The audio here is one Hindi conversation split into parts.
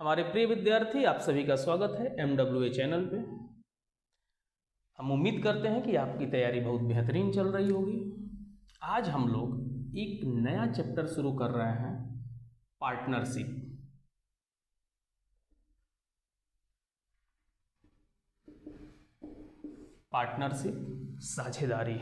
हमारे प्रिय विद्यार्थी, आप सभी का स्वागत है MWA चैनल पे। हम उम्मीद करते हैं कि आपकी तैयारी बहुत बेहतरीन चल रही होगी। आज हम लोग एक नया चैप्टर शुरू कर रहे हैं, पार्टनरशिप। पार्टनरशिप, साझेदारी।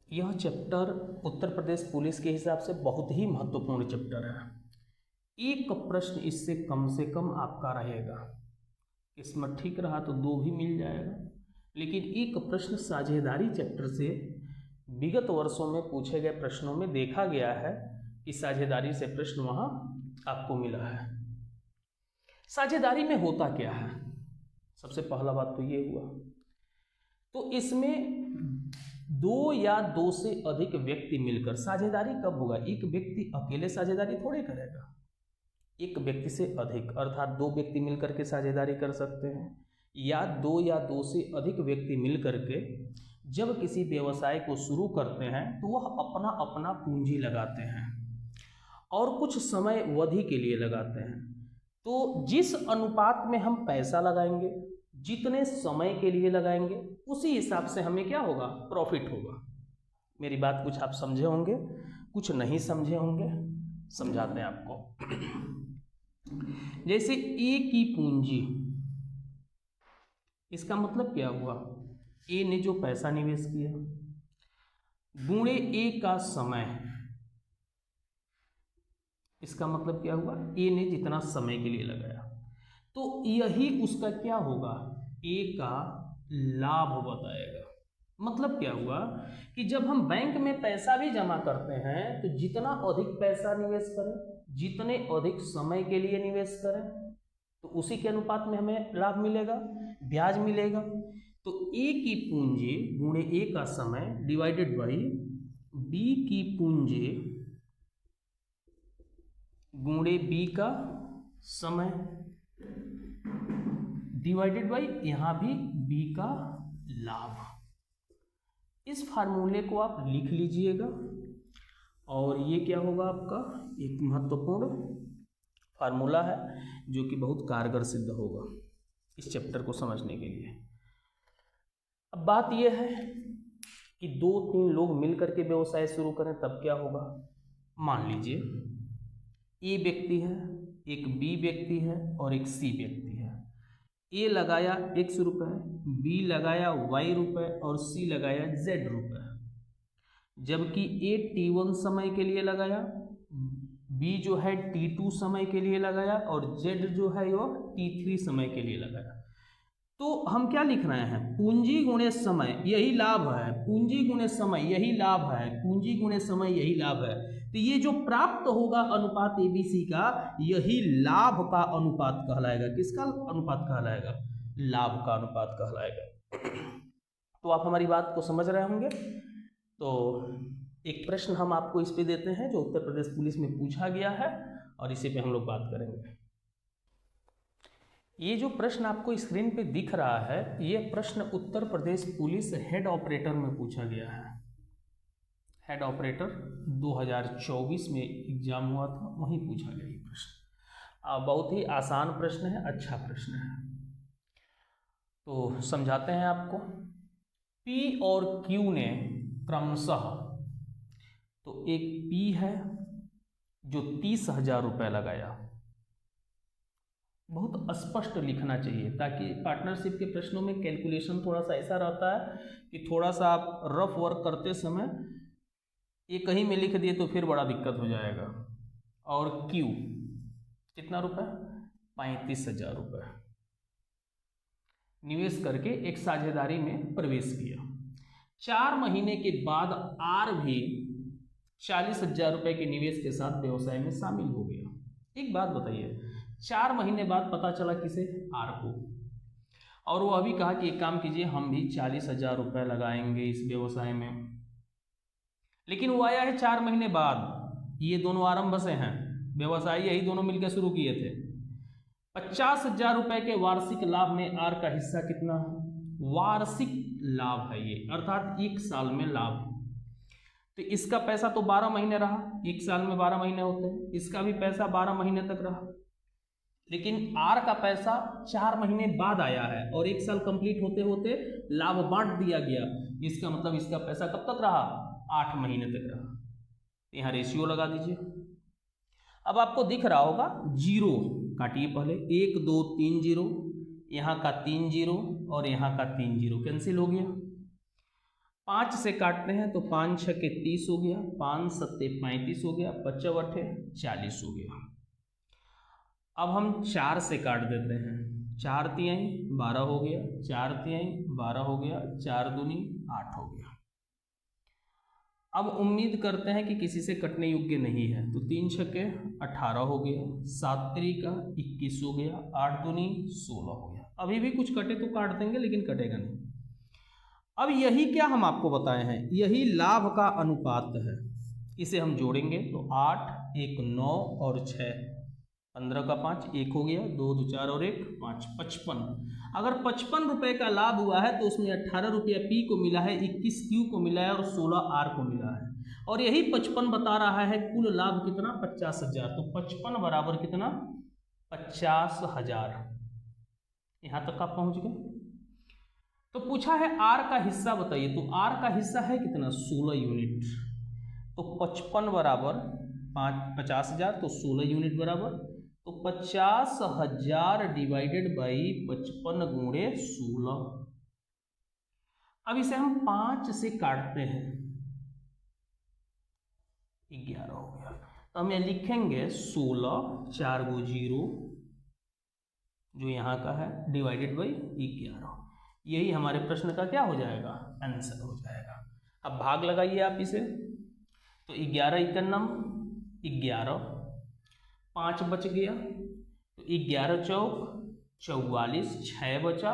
यह चैप्टर उत्तर प्रदेश पुलिस के हिसाब से बहुत ही महत्वपूर्ण चैप्टर है। एक प्रश्न इससे कम से कम आपका रहेगा। किस्मत ठीक रहा तो 2 भी मिल जाएगा, लेकिन एक प्रश्न साझेदारी चैप्टर से विगत वर्षों में पूछे गए प्रश्नों में देखा गया है कि साझेदारी से प्रश्न वहाँ आपको मिला है। साझेदारी में होता क्या है? सबसे पहला बात तो ये हुआ। तो इसमें 2 या 2 से अधिक व्यक्ति मिलकर साझेदारी कब होगा? एक व्यक्ति अकेले साझेदारी थोड़े करेगा, एक व्यक्ति से अधिक, अर्थात 2 व्यक्ति मिलकर के साझेदारी कर सकते हैं, या 2 से अधिक व्यक्ति मिलकर के जब किसी व्यवसाय को शुरू करते हैं तो वह अपना अपना पूंजी लगाते हैं और कुछ समय अवधि के लिए लगाते हैं। तो जिस अनुपात में हम पैसा लगाएंगे, जितने समय के लिए लगाएंगे, उसी हिसाब से हमें क्या होगा? प्रॉफिट होगा। मेरी बात कुछ आप समझे होंगे, कुछ नहीं समझे होंगे, समझाते हैं आपको। जैसे ए की पूंजी, इसका मतलब क्या हुआ? ए ने जो पैसा निवेश किया गुणे ए का समय, इसका मतलब क्या हुआ? ए ने जितना समय के लिए लगाया, तो यही उसका क्या होगा? ए का लाभ बताएगा। मतलब क्या हुआ कि जब हम बैंक में पैसा भी जमा करते हैं तो जितना अधिक पैसा निवेश करें, जितने अधिक समय के लिए निवेश करें, तो उसी के अनुपात में हमें लाभ मिलेगा, ब्याज मिलेगा। तो ए की पूंजी गुणे ए का समय डिवाइडेड बाई बी की पूंजी गुणे बी का समय डिवाइडेड बाई यहां भी बी का लाभ। इस फार्मूले को आप लिख लीजिएगा और ये क्या होगा आपका? एक महत्वपूर्ण फार्मूला है जो कि बहुत कारगर सिद्ध होगा इस चैप्टर को समझने के लिए। अब बात यह है कि 2-3 लोग मिलकर के व्यवसाय शुरू करें तब क्या होगा? मान लीजिए ए व्यक्ति है, एक बी व्यक्ति है और एक सी व्यक्ति है। ए लगाया X रुपये, बी लगाया Y रुपये और सी लगाया Z रुपये। जबकि ए T1 समय के लिए लगाया, बी जो है T2 समय के लिए लगाया और Z जो है वो T3 समय के लिए लगाया। तो हम क्या लिख रहे हैं? पूंजी गुणे समय यही लाभ है, पूंजी गुणे समय यही लाभ है, पूंजी गुणे समय यही लाभ है। तो ये जो प्राप्त होगा अनुपात ABC का, यही लाभ का अनुपात कहलाएगा। किसका अनुपात कहलाएगा? लाभ का अनुपात कहलाएगा। तो आप हमारी बात को समझ रहे होंगे। तो एक प्रश्न हम आपको इस पे देते हैं जो उत्तर प्रदेश पुलिस में पूछा गया है और इसी पे हम लोग बात करेंगे। ये जो प्रश्न आपको स्क्रीन पे दिख रहा है, ये प्रश्न Uttar Pradesh police head operator में पूछा गया है। हेड ऑपरेटर 2024 में एग्जाम हुआ था, वहीं पूछा गया ये प्रश्न। बहुत ही आसान प्रश्न है, अच्छा प्रश्न है। तो समझाते हैं आपको। P और Q ने क्रमशः, तो एक P है जो 30,000 रुपये लगाया। बहुत स्पष्ट लिखना चाहिए ताकि पार्टनरशिप के प्रश्नों में कैलकुलेशन थोड़ा सा ऐसा रहता है कि थोड़ा सा आप रफ वर्क करते समय ये कहीं में लिख दिए तो फिर बड़ा दिक्कत हो जाएगा। और Q कितना रुपये? 35,000 रुपये निवेश करके एक साझेदारी में प्रवेश किया। 4 महीने के बाद R भी 40,000 रुपये के निवेश के साथ व्यवसाय में शामिल हो गया। एक बात बताइए, 4 महीने बाद पता चला किसे? R को, और वो अभी कहा कि एक काम कीजिए, हम भी 40,000 रुपये लगाएंगे इस व्यवसाय में। लेकिन वो आया है 4 महीने बाद, ये दोनों आरंभ से हैं, व्यवसाय यही दोनों मिलकर शुरू किए थे। 50,000 रुपये के वार्षिक लाभ में R का हिस्सा कितना है? वार्षिक लाभ है ये, अर्थात 1 साल में लाभ। तो इसका पैसा तो 12 महीने रहा, एक साल में 12 महीने होते हैं, इसका भी पैसा 12 महीने तक रहा, लेकिन आर का पैसा 4 महीने बाद आया है और एक साल कंप्लीट होते होते लाभ बांट दिया गया। इसका मतलब इसका पैसा कब तक रहा? 8 महीने तक रहा। यहाँ रेशियो लगा दीजिए। अब आपको दिख रहा होगा जीरो, काटिए पहले, 1 2 3 जीरो, यहाँ का 3 जीरो और यहाँ का 3 जीरो कैंसिल हो गया। 5 से काटते हैं तो 5 छके 30 हो गया, 5 सत्ते 35 हो गया, 5 अठे 40 हो गया। अब हम 4 से काट देते हैं, 4 तिहाई 12 हो गया, 4 तिहाई 12 हो गया, 4 दूनी 8 हो गया। अब उम्मीद करते हैं कि किसी से कटने योग्य नहीं है, तो 3 छके 18 हो गया, 7 त्रिका 21 हो गया, 8 दूनी 16 हो गया। अभी भी कुछ कटे तो काट देंगे, लेकिन कटेगा नहीं। अब यही क्या हम आपको बताए हैं, यही लाभ का अनुपात है। इसे हम जोड़ेंगे तो 8 1 9 और 6 15 का 5 1 हो गया, 2 2 4 और 1 5 55। अगर 55 रुपए का लाभ हुआ है तो उसमें 18 रुपया पी को मिला है, 21 क्यू को मिला है और 16 आर को मिला है। और यही 55 बता रहा है कुल लाभ कितना? 50,000। तो 55 बराबर कितना? 50,000। यहां तक आप पहुंच गए। तो पूछा है आर का हिस्सा बताइए, तो आर का हिस्सा है कितना? 16 यूनिट। तो 55 बराबर 50,000, तो 16 यूनिट बराबर, तो 50,000 डिवाइडेड बाई 55 गुणे 16। अब इसे हम 5 से काटते हैं, 11 हो गया। तो हम ये लिखेंगे 16 4 गो 0 जो यहाँ का है डिवाइडेड बाई 11। यही हमारे प्रश्न का क्या हो जाएगा? आंसर हो जाएगा। अब भाग लगाइए आप इसे, तो 11 इकन्नम 11, 5 बच गया, तो 11 चौक 44, 6 बचा,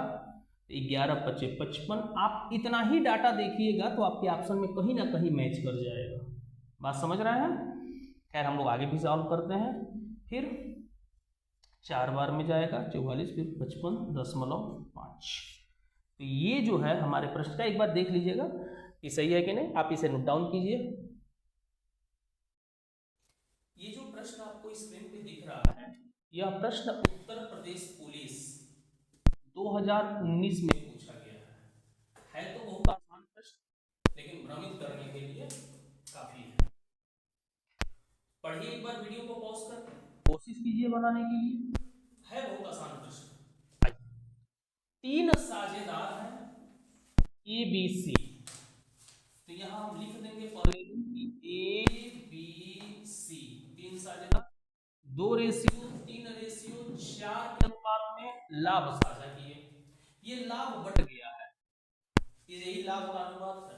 11 पचे 55। आप इतना ही डाटा देखिएगा तो आपके ऑप्शन में कहीं ना कहीं मैच कर जाएगा। बात समझ रहे हैं? खैर हम लोग आगे भी सॉल्व करते हैं। फिर 4 बार में जाएगा 44, फिर 55.5। तो ये जो है हमारे प्रश्न का, एक बार देख लीजिएगा कि सही है कि नहीं। आप इसे नोट डाउन कीजिए। ये जो प्रश्न आपको स्क्रीन पे दिख रहा है, यह प्रश्न उत्तर प्रदेश पुलिस 2019 में पूछा गया है तो बहुत आसान प्रश्न, लेकिन भ्रमित करने के लिए काफी है। पढ़िए एक बार, वीडियो को पॉज करके कोशिश कीजिए बनाने के लिए, है बहुत आसान प्रश्न। 3 साझेदार हैं ए बी सी, तो यहां हम लिख देंगे पहले ए बी सी, 3 साझेदार, 2:3:4 के अनुपात में लाभ साझा किए। ये लाभ बढ़ गया है, यही लाभ का अनुपात है।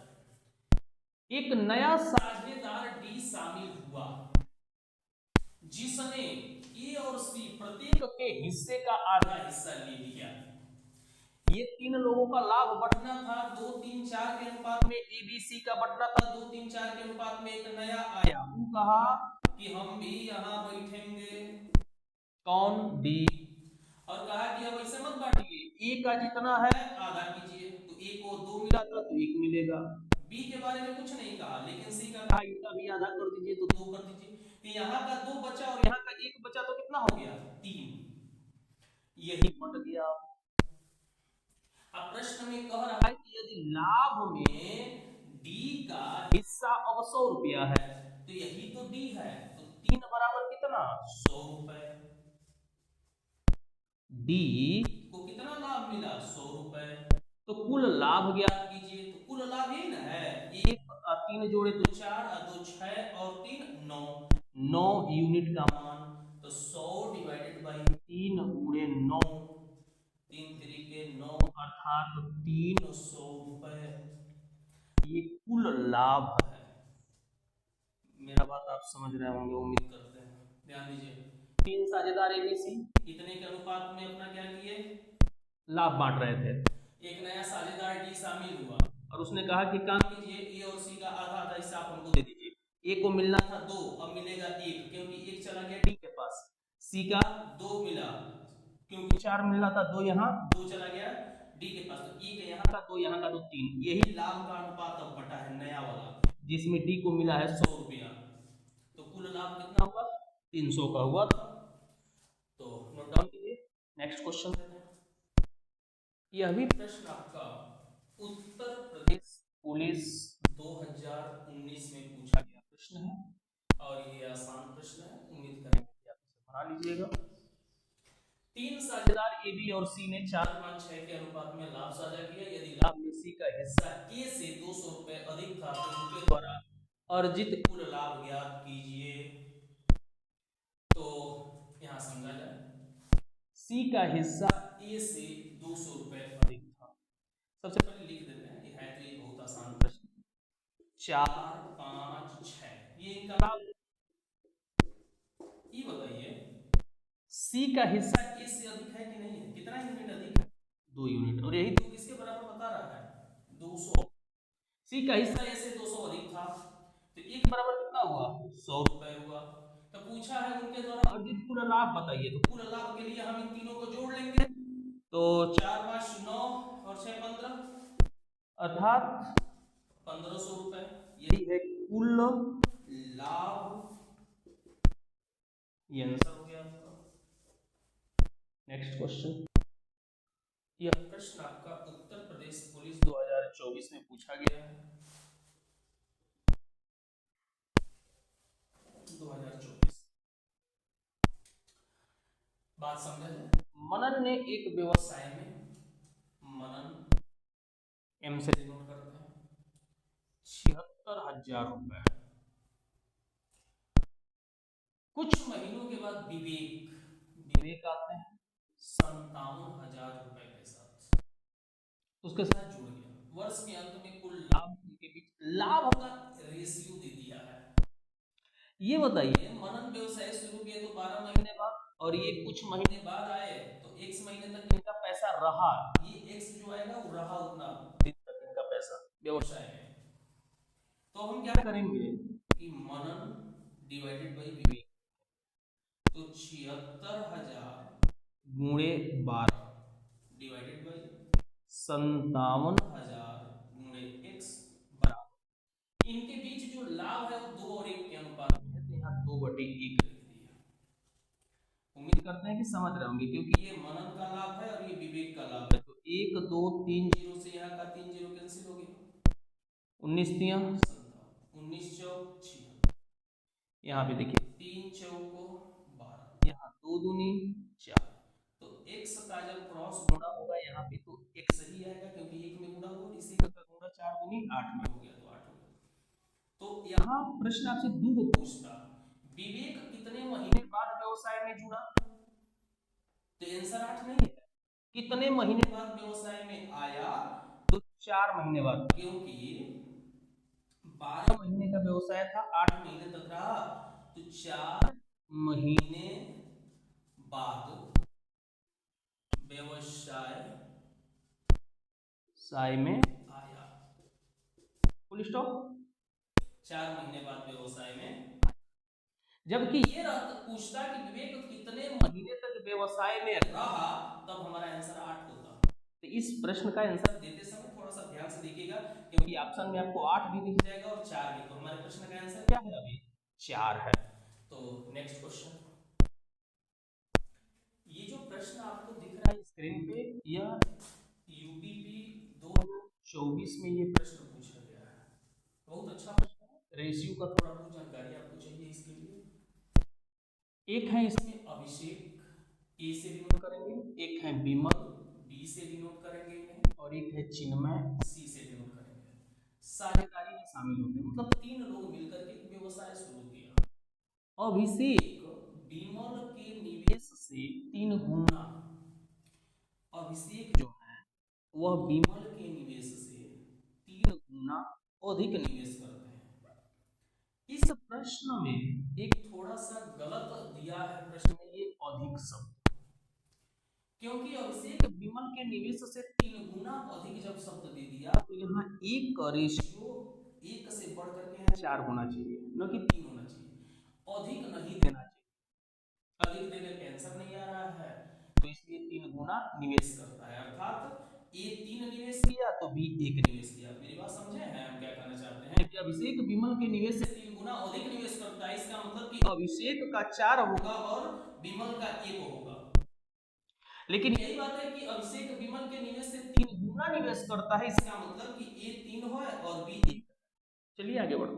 एक नया साझेदार डी शामिल हुआ जिसने ए और सी प्रत्येक के हिस्से का आधा हिस्सा ले लिया। ये 3 लोगों का लाभ बढ़ना था 2:3:4 के अनुपात में, एबीसी का बढ़ना था 2:3:4 के अनुपात में। एक नया आया, वो कहा कि हम भी यहां बैठेंगे, कौन? डी। और कहा कि अब ऐसे मत बांटिए, ए का जितना है आधा कीजिए, तो ए को 2 मिला था तो 1 मिलेगा। बी के बारे में कुछ नहीं कहा, लेकिन सी का कहा इसका भी आधा कर दीजिए, तो 2 कर दीजिए। तो यहाँ का 2 बचा और यहाँ का 1 बचा, तो कितना हो गया? 3। यही बट गया। अब प्रश्न में कह रहा है कि यदि लाभ में डी का हिस्सा अब 100 रुपया है, तो यही तो डी है, तो 3 बराबर कितना? 100 रुपए। डी को कितना लाभ मिला? 100 रुपए। तो कुल लाभ ज्ञात कीजिए, तो कुल लाभ यही ना है, 1 3 जोड़े तो 4, 2 6 और 3 9, 9 यूनिट का मान। तो 100 डिवाइडेड बाई 3 गुणे 9, 3 3 9, अर्थात 300 रुपए। ये कुल लाभ है। मेरा बात आप समझ रहे होंगे, उम्मीद करते हैं। ध्यान दीजिए, 3 साझेदार एबीसी इतने के अनुपात में अपना क्या किए? लाभ बांट रहे थे। एक नया साझेदार डी शामिल हुआ और उसने कहा कि काम कीजिए, ए और सी का आधा आधा हिस्सा आप हमको दे दीजिए। ए को मिलना था 2, अब मिलेगा 1, क्योंकि 1 चला गया डी के पास। सी का 2 मिला, क्योंकि 4 मिलना था, 2 यहाँ 2 चला गया डी के पास, तो 1 यहाँ का 2 यहाँ का 2 3। यही लाभ का अनुपात अब बटा है नया वाला। जिसमें डी को मिला है 100 रुपया, तो कुल लाभ कितना हुआ? 300 का हुआ था। तो नोट डाउन कीजिए, नेक्स्ट क्वेश्चन देते हैं। यह भी प्रश्न आपका उत्तर प्रदेश पुलिस 2019 में पूछा गया प्रश्न है और ये आसान प्रश्न है, उम्मीद करेंगे कि आप इसे बना लीजिएगा। 3 साझेदार ए बी और सी ने 4:6 के अनुपात में लाभ साझा किया। यदि लाभ में सी का हिस्सा ए से 200 रुपए अधिक था तो उनके द्वारा अर्जित कुल लाभ ज्ञात कीजिए। तो यहां समझा जाए, सी का हिस्सा ए से 200 रुपए अधिक था। सबसे पहले लिख देते हैं, ये है तो ये बहुत आसान प्रश्न। 4, 5, 6 ये इनका लाभ। ये बताइए सी का हिस्सा ए से अधिक है कि नहीं है? कितना यूनिट अधिक है? 2 यूनिट। और यही तो किसके बराबर बता रहा है? 200। सी का हिस्सा ए से 200 अधिक था तो ए के बराबर कितना हुआ? 100 रुपए हुआ। तो पूछा है उनके द्वारा अर्जित कुल लाभ बताइए, तो कुल लाभ के लिए हम इन तीनों को जोड़ लेंगे। तो 4, 5, 9 और 6, 15 अर्थात 1500 रुपए। यही है कुल लाभ। ये आंसर हो गया आपका। Next question. यह प्रश्न आपका उत्तर प्रदेश पुलिस 2024 में पूछा गया है। 2024 बात समझा जाए। मनन ने एक व्यवसाय में, मनन एम से डिनोट करते हैं, 76,000 रुपए कुछ महीनों के बाद विवेक आते हैं 57,000 रुपए के साथ, उसके साथ जुड़ गया। वर्ष के अंत में कुल लाभ के बीच लाभ का रेशियो दे दिया है। ये बताइए मनन व्यवसाय शुरू किए तो 12 महीने बाद और ये कुछ महीने बाद आए तो x महीने तक इनका पैसा रहा। ये x जो आएगा वो रहा उतना दिन तक इनका पैसा व्यवसाय में। तो हम क्या करेंगे कि मनन डिवाइडेड बाई विवेक, तो 76,000 गुणे 12 डिवाइडेड बाई 57,000 गुणे x बराबर, इनके बीच जो लाभ है वो 2 और 1 के अनुपात में है, तो यहाँ 2/1 लिख दिया। उम्मीद करते हैं कि समझ रहे होंगे, क्योंकि ये मनन का लाभ है और ये विवेक का लाभ है। तो 1, 2, 3 जीरो से यहाँ का 3 जीरो कैंसिल हो गया, 19 तिया 19 चौक 76। यहाँ पे देखिए 3 चौको 12, यहाँ 2 दूनी 4। तो x का जब क्रॉस गुणा होगा यहाँ पे तो x ही आएगा, क्योंकि 1 में गुणा हुआ, इसी का गुणा 4 दूनी 8 में हो गया, तो 8 हो गया। तो यहाँ प्रश्न आपसे दो पूछता, विवेक कितने महीने बाद व्यवसाय में जुड़ा? तो आंसर 8 नहीं है। कितने महीने बाद व्यवसाय में आया? तो 4 महीने बाद, क्योंकि 12 महीने का व्यवसाय था, 8 महीने तक रहा, तो 4 महीने बाद व्यवसाय में आया। Full stop. 4 महीने बाद व्यवसाय में, जबकि ये पूछता कि विवेक कितने महीने तक व्यवसाय में रहा, तब हमारा आंसर 8 होता। तो इस प्रश्न का आंसर देते समय थोड़ा सा ध्यान से देखिएगा, क्योंकि ऑप्शन में आपको 8 भी दिख जाएगा और 4 भी। तो हमारे प्रश्न का आंसर क्या है? अभी 4 है। तो नेक्स्ट क्वेश्चन। ये जो प्रश्न आपको दिख रहा है स्क्रीन पे, यह यूपीपी 2024 में ये प्रश्न पूछा गया है। बहुत अच्छा प्रश्न है। रेशियो का थोड़ा बहुत जानकारी आपको चाहिए इसके लिए। एक है इसमें अभिषेक, ए से डिनोट करेंगे, एक है विमल, बी से डिनोट करेंगे इन्हें, और एक है चिन्मय, सी से डिनोट करेंगे। साझेदारी में शामिल होते हैं, मतलब 3 लोग मिलकर के व्यवसाय शुरू किया। अभिषेक विमल के निवेश से 3 गुना, अभिषेक जो है वह विमल के निवेश से 3 गुना अधिक निवेश करते हैं। इस प्रश्न में एक थोड़ा सा गलत दिया है प्रश्न में, ये अधिक शब्द, क्योंकि अभिषेक विमल के निवेश से 3 गुना अधिक जब शब्द दे दिया, तो यहाँ एक का रेशियो 1 से बढ़ करके यहाँ 4 होना चाहिए, न कि 3 होना चाहिए। अधिक नहीं देना चाहिए, अधिक देने का आंसर नहीं आ रहा है, तो इसलिए 3 गुना निवेश करता है। अर्थात ए 3 निवेश किया तो बी 1 निवेश किया। मेरी बात समझे हैं हम क्या कहना चाहते हैं कि अभिषेक विमल के निवेश से 3 गुना अधिक निवेश करता है, इसका मतलब कि अभिषेक का 4 होगा और विमल का 1 होगा। लेकिन यही बात है कि अभिषेक विमल के निवेश से 3 गुना निवेश करता है, इसका मतलब कि ए 3 है और बी 1। चलिए आगे बढ़ो।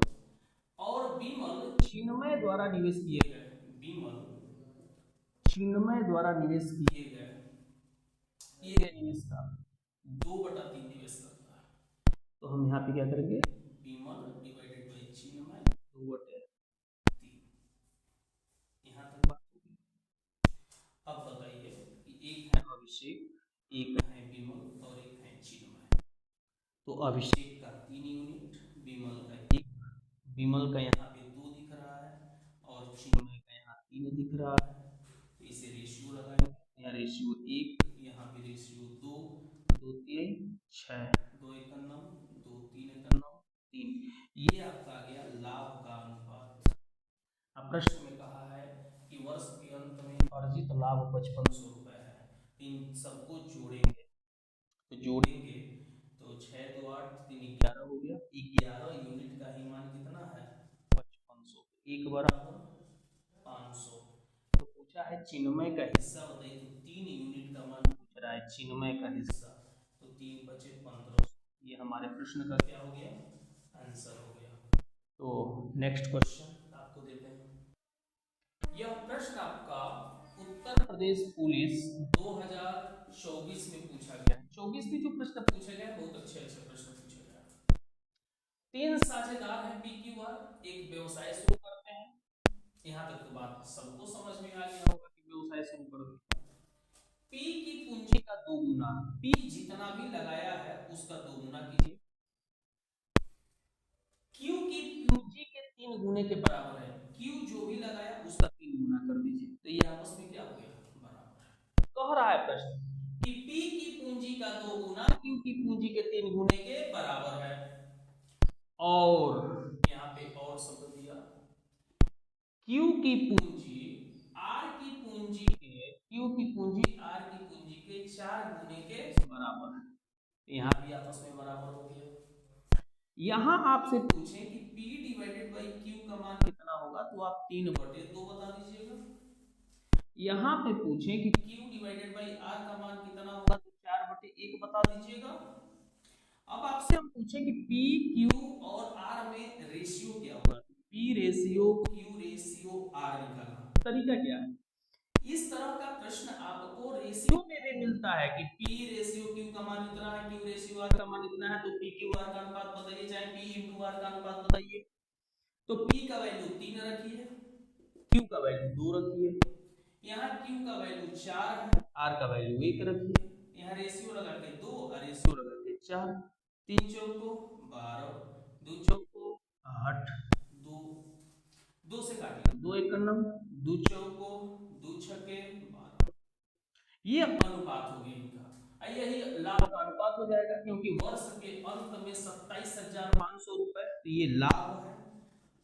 और विमल चिन्मय द्वारा निवेश किए गए, विमल चिन्मय द्वारा निवेश किए गए निवेश का 2/3 निवेश करता है। तो हम यहाँ पे क्या करेंगे, विमल डिवाइडेड बाय चिन्मय 2/3। यहाँ तक बात होगी। अब बताइए कि एक है अभिषेक, एक है विमल और एक है चिन्मय। तो अभिषेक का 3 यूनिट, विमल का 1, विमल का यहाँ पे 2 दिख रहा है और चिन्मय का यहाँ 3 दिख रहा है। तो इसे रेशियो लगाएंगे, यहाँ रेशियो 1, यहाँ पे रेशियो 2, 2 3 6, 2 1 9, 2 3 9, 3। ये आपका आ गया लाभ का अनुपात। अब प्रश्न में कहा है कि वर्ष के अंत में अर्जित लाभ 5500 रुपए है। इन सबको जोड़ेंगे, तो जोड़ेंगे तो 6 2 8 3 11 हो गया। 11 यूनिट का ही मान कितना है, 5500, 1 बराबर 500। तो पूछा है चिन्मय का हिस्सा बताइए, तो 3 यूनिट का मान पूछ रहा है चिन्मय का हिस्सा, तो 3 बचे 1500। ये हमारे प्रश्न का क्या हो गया, आंसर हो गया। तो नेक्स्ट क्वेश्चन आपको देते हैं। यह प्रश्न आपका उत्तर प्रदेश पुलिस 2024 में पूछा गया है। 24 में जो प्रश्न पूछे गए बहुत अच्छे अच्छे प्रश्न पूछे गए। 3 साझेदार हैं पीक्यूआर, एक व्यवसाय शुरू करते हैं। यहाँ तक तो बात सबको समझ में आ गया होगा कि व्यवसाय शुरू कर दो। पी की पूंजी का 2 गुना, पी जितना भी लगाया है उसका 2 गुना कीजिए। क्यू की पूंजी के 3 गुने के बराबर है, क्यू जो भी लगाया उसका 3 गुना कर दीजिए। तो ये आपस में क्या हो गया, बराबर। कह रहा है प्रश्न कि पी की पूंजी का 2 गुना क्यू की पूंजी के 3 गुने के बराबर है। और यहाँ पे और शब्द दिया, क्यू की पूंजी आर की पूंजी के, क्यू की पूंजी आर की पूंजी के 4 गुने के बराबर है। यहाँ भी आपस में बराबर हो गया। यहाँ आपसे पूछे कि P डिवाइडेड बाई Q का मान कितना होगा, तो आप 3/2 बता दीजिएगा। यहाँ पे पूछे कि Q डिवाइडेड बाई R का मान कितना होगा, तो 4/1 बता दीजिएगा। अब आपसे हम पूछे कि P Q और R में रेशियो क्या होगा, P ratio Q ratio R निकालना। तरीका क्या है, इस तरह का प्रश्न आपको रेशियो में भी मिलता है कि P रेशियो Q का मान इतना है, Q रेशियो R का मान इतना है, तो P Q R का अनुपात बताइए, चाहे P into R का अनुपात बताइए। तो P का वैल्यू 3 रखिए, Q का वैल्यू 2 रखिए, यहाँ Q का वैल्यू 4 है, R का वैल्यू 1 रखिए। यहाँ रेशियो लगा के 2 और रेशियो लगा के 4, 3 चौको 12, 2 चौको 8, 2 से काटिए, 2 1 9, 2 चौको 2 छके 12। ये अनुपात हो गया इनका, यही लाभ का अनुपात हो जाएगा, क्योंकि वर्ष के अंत में 27,500 रुपए, तो ये लाभ है।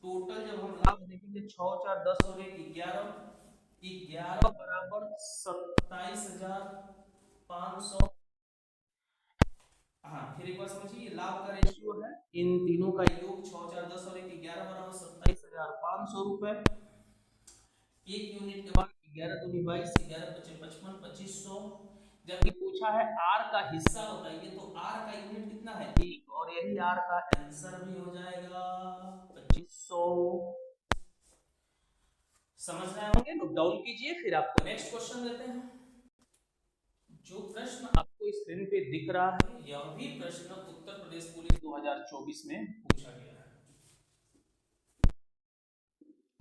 टोटल जब हम लाभ देखेंगे 6 4 10 हो गए 11, 11 बराबर 27,500। हाँ फिर एक बार समझिए, लाभ का रेशियो है, इन तीनों का योग 6 4 10 और 11 बराबर 27,500 रुपए। 1 यूनिट के बाद 11 दूनी 22, 11 पचे 55, 2500। जबकि पूछा है आर का हिस्सा बताइए, तो आर का यूनिट कितना है, 1, और यही आर का आंसर भी हो जाएगा 2500। समझ रहे होंगे, नोट डाउन कीजिए, फिर आपको नेक्स्ट क्वेश्चन देते हैं। जो प्रश्न आपको स्क्रीन पे दिख रहा है, यह भी प्रश्न उत्तर प्रदेश पुलिस 2024 में पूछा गया है।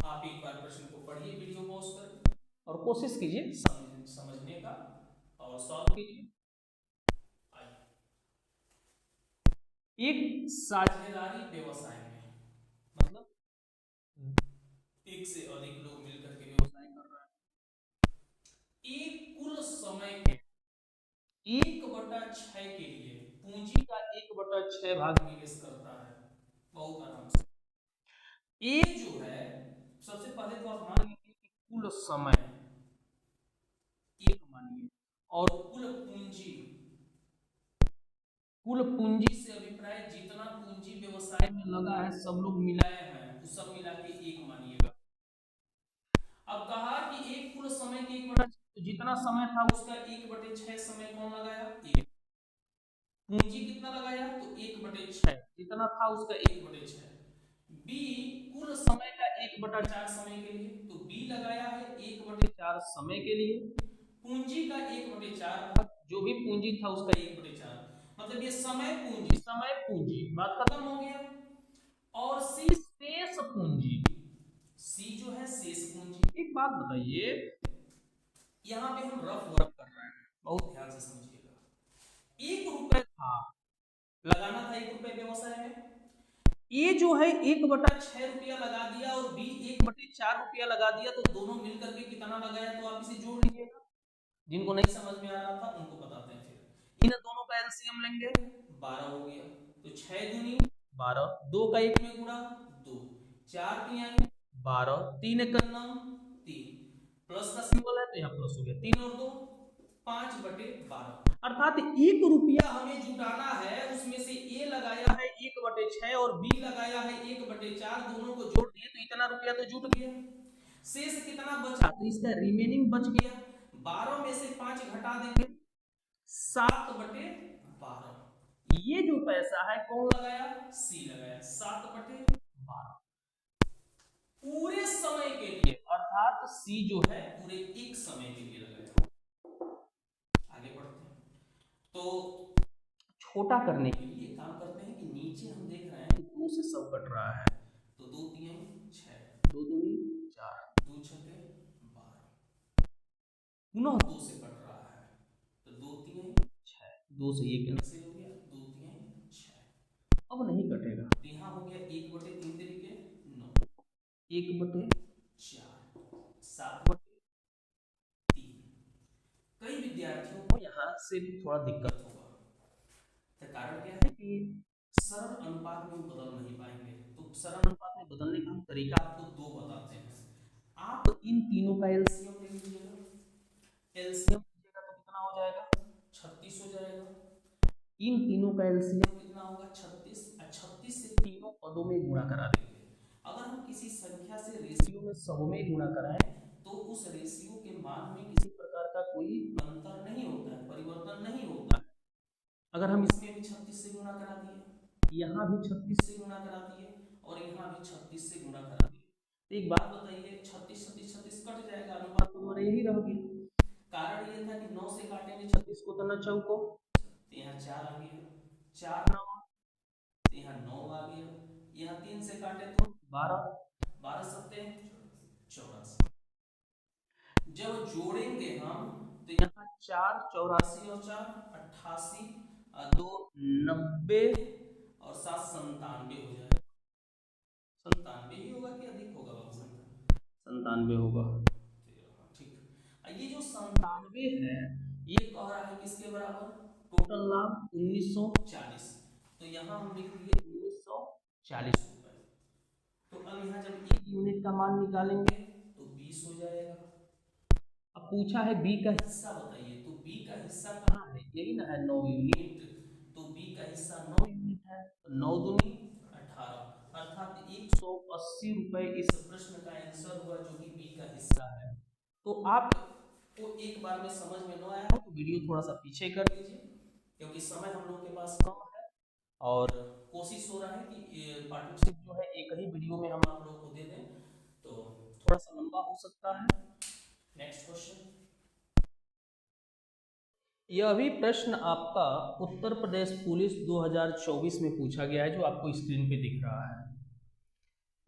आप एक बार प्रश्न को पढ़िए वीडियो पॉज कर और कोशिश कीजिए समझने का और सॉल्व कीजिए। एक साझेदारी व्यवसाय में, मतलब एक से अधिक लोग मिलकर के व्यवसाय कर रहे हैं। एक कुल समय के 1/6 के लिए पूंजी का 1/6 भाग निवेश करता है, बहुत आराम से। एक जो है, सबसे पहले तो आप मान लीजिए कि कुल समय 1 मानिए और कुल पूंजी कुल पूंजी से अभिप्राय जितना पूंजी व्यवसाय में लगा है सब लोग मिलाए हैं तो सब मिला के एक मानिएगा। अब कहा कि एक कुल समय के 1/6 तो जितना समय था उसका 1/6 समय कौन लगाया? एक। पूंजी कितना लगाया? तो 1/6 जितना था उसका 1/6। बी कुल समय का 1/4 समय के लिए, तो बी लगाया है 1/4 समय के लिए। पूंजी का 1/4 जो भी पूंजी था उसका 1/4, मतलब ये समय पूंजी बात खत्म हो गया। और सी शेष पूंजी, सी जो है शेष पूंजी। एक बात बताइए, यहाँ पे हम रफ वर्क कर रहे हैं, बहुत ध्यान से समझिएगा। 1 रुपए था, लगाना था 1 रुपए व्यवसाय में, ए जो है 1/6 रुपया लगा दिया और बी 1/4 रुपया लगा दिया, तो दोनों मिलकर के कितना लगाया? तो आप इसे जोड़ लीजिएगा। जिनको नहीं समझ में आ रहा था उनको बताते हैं। फिर इन दोनों का एलसीएम लेंगे, 12 हो गया, तो 6 दूनी 12, 2 का 1 में गुणा 2, 4 तिहाई 12, 3 एक 9, 3 प्लस का सिंबल है तो यहाँ प्लस हो गया, 3 और 2 5/12। अर्थात 1 रुपया हमें जुटाना है, उसमें से ए लगाया है 1/6 और बी लगाया है 1/4, दोनों को जोड़ दिए तो इतना रुपया तो जुट गया। शेष कितना बचा? तो इसका रिमेनिंग बच गया, 12 में से 5 घटा देंगे, 7/12। ये जो पैसा है कौन लगाया? सी लगाया, 7/12 पूरे समय के लिए, अर्थात सी जो है पूरे एक समय के लिए लगाया। आगे बढ़ते हैं, तो छोटा करने के लिए काम करते हैं कि नीचे हम देख रहे हैं कि 2 से सब कट रहा है, तो 2 तिहाई 6, 2 दूनी 4, 2 छक्के 12, पुनः 2 से कट रहा है तो 2 तिहाई 6, 2 से ये कैंसिल हो गया, 2 तिहाई 6, अब नहीं कटेगा, तो यहाँ हो गया 1/3 तरीके 9, 1/4, 7/3। कई विद्यार्थियों को यहाँ से भी थोड़ा दिक्कत होगा, तो कारण क्या है कि सरल अनुपात में बदल नहीं पाएंगे, तो सरल अनुपात में बदलने का हम तरीका आपको 2 बताते हैं। आप इन तीनों का एलसीएम ले लीजिएगा, एलसीएम लीजिएगा तो कितना हो जाएगा? 36 हो जाएगा। इन तीनों का एलसीएम कितना होगा? 36, 36 से तीनों पदों में गुणा करा देंगे। अगर हम किसी संख्या से रेशियो में सब में गुणा कराएं तो उस रेशियो के मान में किसी प्रकार का कोई अंतर नहीं होता है, परिवर्तन नहीं होता है। अगर हम इसमें भी 36 से गुणा करा दिए, यहाँ भी 36 से गुणा करा दिए और यहाँ भी 36 से गुणा करा दिए, तो एक बात बताइए, 36 36 36 कट जाएगा, अनुपात तो हमारा यही रह गया। कारण ये था कि 9 से काटेंगे 36 को तो 9 चौको, तो यहाँ 4 आ गया, 4 9 तो यहाँ 9 आ गया, यहाँ 3 से काटे तो 12, 12 सत्ते 84। जब जोड़ेंगे हम तो यहाँ 4 84 और 4 88, 2 90 और 7 97 हो जाएगा। 97 ही होगा कि अधिक होगा बाबू? 97 होगा, ठीक। ये जो 97 है ये कह रहा है किसके बराबर? टोटल लाभ 1940, तो यहाँ हम लिख दिए 1940 रुपए। तो अब यहाँ जब 1 यूनिट का मान निकालेंगे तो 20 हो जाएगा। अब पूछा है बी का हिस्सा बताइए, तो बी का हिस्सा कहाँ है? यही ना है 9 यूनिट, तो बी का हिस्सा 9 यूनिट है, तो 9 दूनी 18, अर्थात 180 रुपए इस प्रश्न का आंसर हुआ जो कि बी का हिस्सा है। तो आपको एक बार में समझ में न आया हो तो वीडियो थोड़ा सा पीछे कर लीजिए, क्योंकि समय हम लोग के पास कम है और कोशिश हो रहा है कि पार्टनरशिप जो है एक ही वीडियो में हम आप लोगों को दे दें, तो थोड़ा सा लंबा हो सकता है। नेक्स्ट क्वेश्चन, यह भी प्रश्न आपका उत्तर प्रदेश पुलिस 2024 में पूछा गया है, जो आपको स्क्रीन पे दिख रहा है,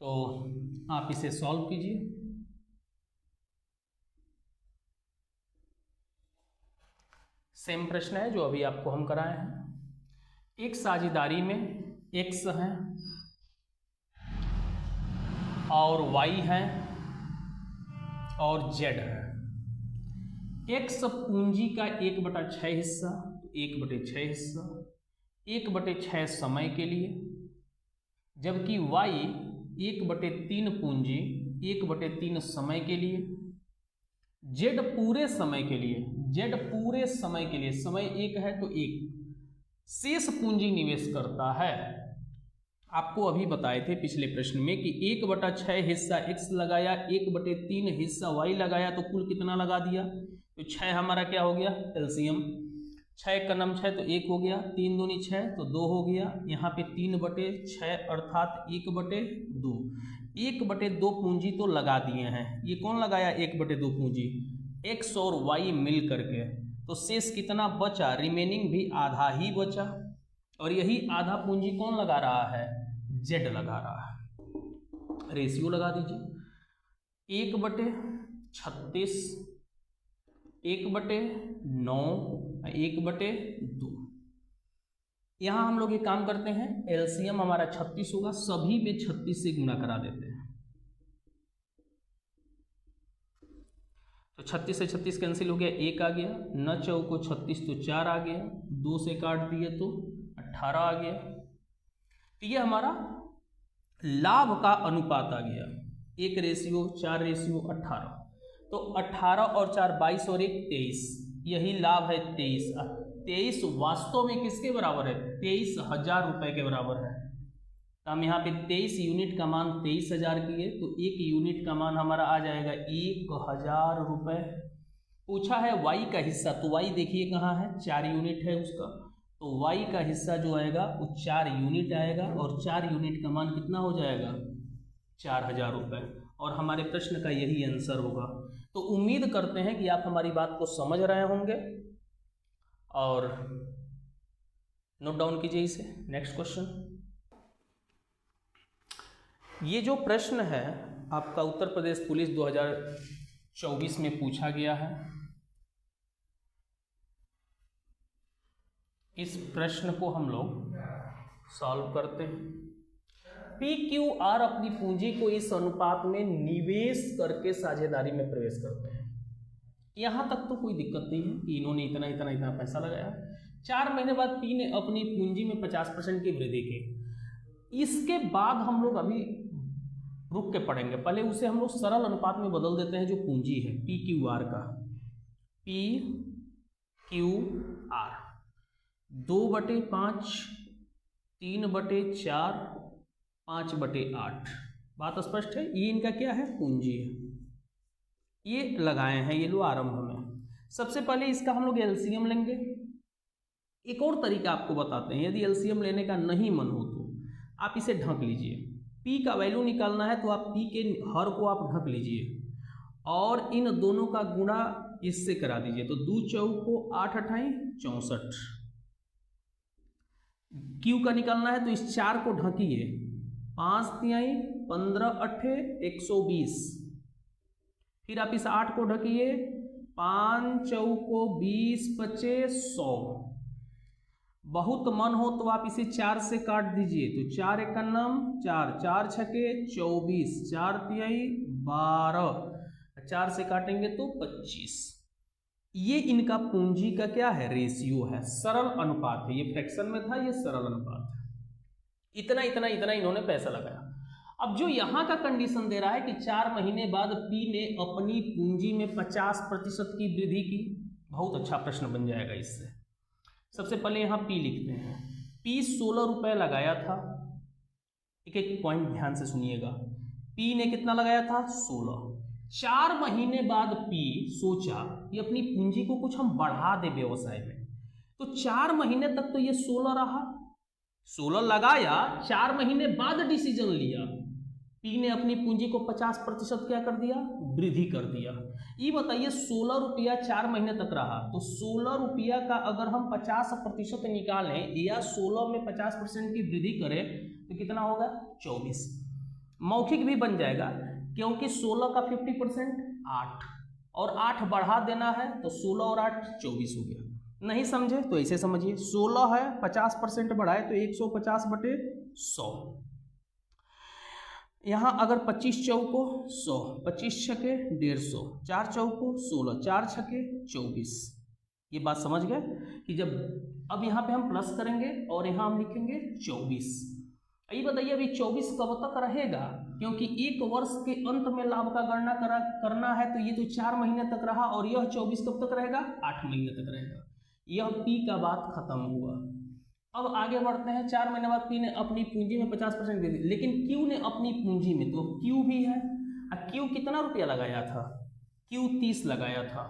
तो आप इसे सॉल्व कीजिए। सेम प्रश्न है जो अभी आपको हम कराए हैं। एक साझेदारी में x है और y है और z है। x पूंजी का 1/6 हिस्सा, 1/6 हिस्सा 1/6 समय के लिए, जबकि y 1/3 पूंजी 1/3 समय के लिए, z पूरे समय के लिए, z पूरे समय के लिए, समय 1 है तो 1, शेष पूंजी निवेश करता है। आपको अभी बताए थे पिछले प्रश्न में कि 1/6 हिस्सा x लगाया, 1/3 हिस्सा y लगाया, तो कुल कितना लगा दिया? तो 6 हमारा क्या हो गया? एलसीएम 6 का नाम 6 तो 1 हो गया, 3 दूनी 6 तो 2 हो गया। यहाँ पे 3/6 अर्थात 1/2, 1/2 पूंजी तो लगा दिए हैं। ये कौन लगाया 1/2 पूंजी? x और y मिल करके। तो शेष कितना बचा? रिमेनिंग भी आधा ही बचा, और यही आधा पूंजी कौन लगा रहा है? z लगा रहा है। रेशियो लगा दीजिए 1/36, 1/9, 1/2। यहां हम लोग ये काम करते हैं, एलसीएम हमारा 36 होगा, सभी में 36 से गुणा करा देते हैं। तो 36 से 36 कैंसिल हो गया, 1 आ गया, 9 चौको 36 तो 4 आ गया, 2 से काट दिए तो 18 आ गया। तो ये हमारा लाभ का अनुपात आ गया, 1:4:18। तो 18 और 4 22 और 1 23, यही लाभ है 23। 23 वास्तव में किसके बराबर है? 23,000 रुपए के बराबर है। तो हम यहाँ पे 23 यूनिट का मान 23,000 किए, तो 1 यूनिट का मान हमारा आ जाएगा 1,000 रुपये। पूछा है y का हिस्सा, तो y देखिए कहाँ है? 4 यूनिट है उसका, तो y का हिस्सा जो आएगा वो 4 यूनिट आएगा, और 4 यूनिट का मान कितना हो जाएगा? 4,000 रुपये। और हमारे प्रश्न का यही आंसर होगा। तो उम्मीद करते हैं कि आप हमारी बात को समझ रहे होंगे, और नोट डाउन कीजिए इसे। नेक्स्ट क्वेश्चन, ये जो प्रश्न है आपका उत्तर प्रदेश पुलिस 2024 में पूछा गया है। इस प्रश्न को हम लोग सॉल्व करते हैं। PQR अपनी पूंजी को इस अनुपात में निवेश करके साझेदारी में प्रवेश करते हैं। यहां तक तो कोई दिक्कत नहीं है कि इन्होंने इतना इतना इतना पैसा लगाया। 4 महीने बाद P ने अपनी पूंजी में 50% की वृद्धि की। इसके बाद हम लोग अभी रुक के पढ़ेंगे, पहले उसे हम लोग सरल अनुपात में बदल देते हैं जो पूंजी है PQR का। PQR 2/5, 3/4, 5/8। बात स्पष्ट है? ये इनका क्या है? पूंजी है। ये लगाए हैं ये लो आरंभ में। सबसे पहले इसका हम लोग एलसीएम लेंगे। एक और तरीका आपको बताते हैं, यदि एलसीएम लेने का नहीं मन हो तो आप इसे ढक लीजिए। P का वैल्यू निकालना है तो आप P के हर को आप ढक लीजिए, और इन दोनों का गुणा इससे करा दीजिए। तो 2 चौको 8 8 64। Q का निकालना है तो इस 4 को ढकिए, 5 3 15 8 120। फिर आप इस 8 को ढकिए, 5 चौको 20 25 100। बहुत मन हो तो आप इसे 4 से काट दीजिए, तो 4 एकन्नम 4, 4 छके 24, 4 तिहाई 12, 4 से काटेंगे तो 25। ये इनका पूंजी का क्या है? रेशियो है, सरल अनुपात है। ये फ्रैक्शन में था, ये सरल अनुपात है। इतना इतना इतना इन्होंने पैसा लगाया। अब जो यहाँ का कंडीशन दे रहा है कि 4 महीने बाद P ने अपनी पूंजी में 50% की वृद्धि की। बहुत अच्छा प्रश्न बन जाएगा इससे। सबसे पहले यहाँ P लिखते हैं। P 16 रुपये लगाया था। एक एक पॉइंट ध्यान से सुनिएगा। P ने कितना लगाया था? 16। 4 महीने बाद P सोचा कि अपनी पूंजी को कुछ हम बढ़ा दे व्यवसाय में, तो 4 महीने तक तो ये 16 रहा। 16 लगाया, 4 महीने बाद डिसीजन लिया, P ने अपनी पूंजी को 50% क्या कर दिया? वृद्धि कर दिया। ये बताइए 16 रुपया 4 महीने तक रहा, तो 16 रुपया का अगर हम 50% निकालें या 16 में 50% की वृद्धि करें तो कितना होगा? 24। मौखिक भी बन जाएगा, क्योंकि 16 का 50% 8, और 8 बढ़ा देना है, तो 16 और 8 24 हो गया। नहीं समझे तो ऐसे समझिए, 16 है 50% बढ़ाए तो 150/100। यहाँ अगर 25 चौको 100, 25 छके 150, 4 चौको 16, 4 छके 24। ये बात समझ गए कि जब अब यहाँ पे हम प्लस करेंगे और यहाँ हम लिखेंगे 24। ये बताइए अभी 24 कब तक रहेगा? क्योंकि 1 वर्ष के अंत में लाभ का गणना करना है, तो ये तो 4 महीने तक रहा, और यह 24 कब तक रहेगा? 8 महीने तक रहेगा। यह P का बात खत्म हुआ। अब आगे बढ़ते हैं। 4 महीने बाद पी ने अपनी पूंजी में 50% दे दी, लेकिन क्यू ने अपनी पूंजी में, तो क्यू भी है, क्यू कितना रुपया लगाया था, क्यू 30 लगाया था,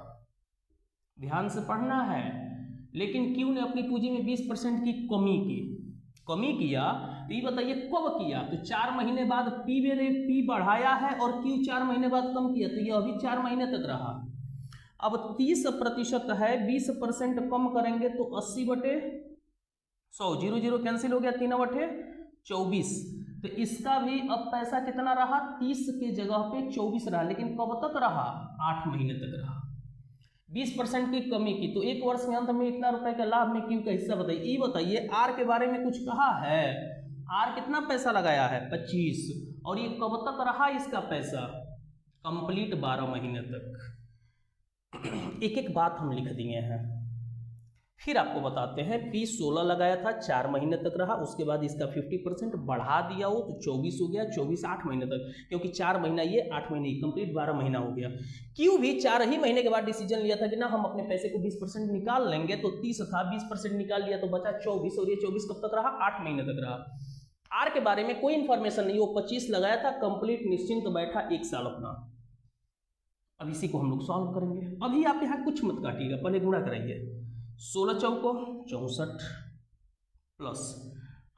ध्यान से पढ़ना है। लेकिन क्यू ने अपनी पूंजी में 20% की कमी किया, तो ये बताइए कब किया, तो 4 महीने बाद पी बढ़ाया है और क्यू 4 महीने बाद कम किया, तो ये अभी 4 महीने तक रहा। अब 30% है, 20% कम करेंगे तो 80/100, 0 0 कैंसिल हो गया, 3/24, तो इसका भी अब पैसा कितना रहा, 30 के जगह पे 24 रहा, लेकिन कब तक रहा, 8 महीने तक रहा। 20% की कमी की, तो 1 वर्ष के अंत में इतना रुपए का लाभ में क्यू का हिस्सा बताइए। ये बताइए आर के बारे में कुछ कहा है, आर कितना पैसा लगाया है, 25, और ये कब तक रहा इसका पैसा, कंप्लीट 12 महीने तक। एक एक बात हम लिख दिए हैं। फिर आपको बताते हैं, P 16 लगाया था, 4 महीने तक रहा, उसके बाद इसका 50% बढ़ा दिया हो तो 24 हो गया, 24 8 महीने तक, क्योंकि 4 महीना ये 8 महीने कंप्लीट 12 महीना हो गया। क्यों भी 4 ही महीने के बाद डिसीजन लिया था कि ना हम अपने पैसे को 20% निकाल लेंगे, तो 30 था, 20% निकाल लिया तो बचा 24, और ये 24 कब तक रहा, 8 महीने तक रहा। आर के बारे में कोई इंफॉर्मेशन नहीं, वो 25 लगाया था, कंप्लीट निश्चिंत बैठा 1 साल अपना। अब इसी को हम लोग सॉल्व करेंगे। अभी आप यहाँ कुछ मत काटिएगा, पहले गुणा कराइए। 16 चौको 64 प्लस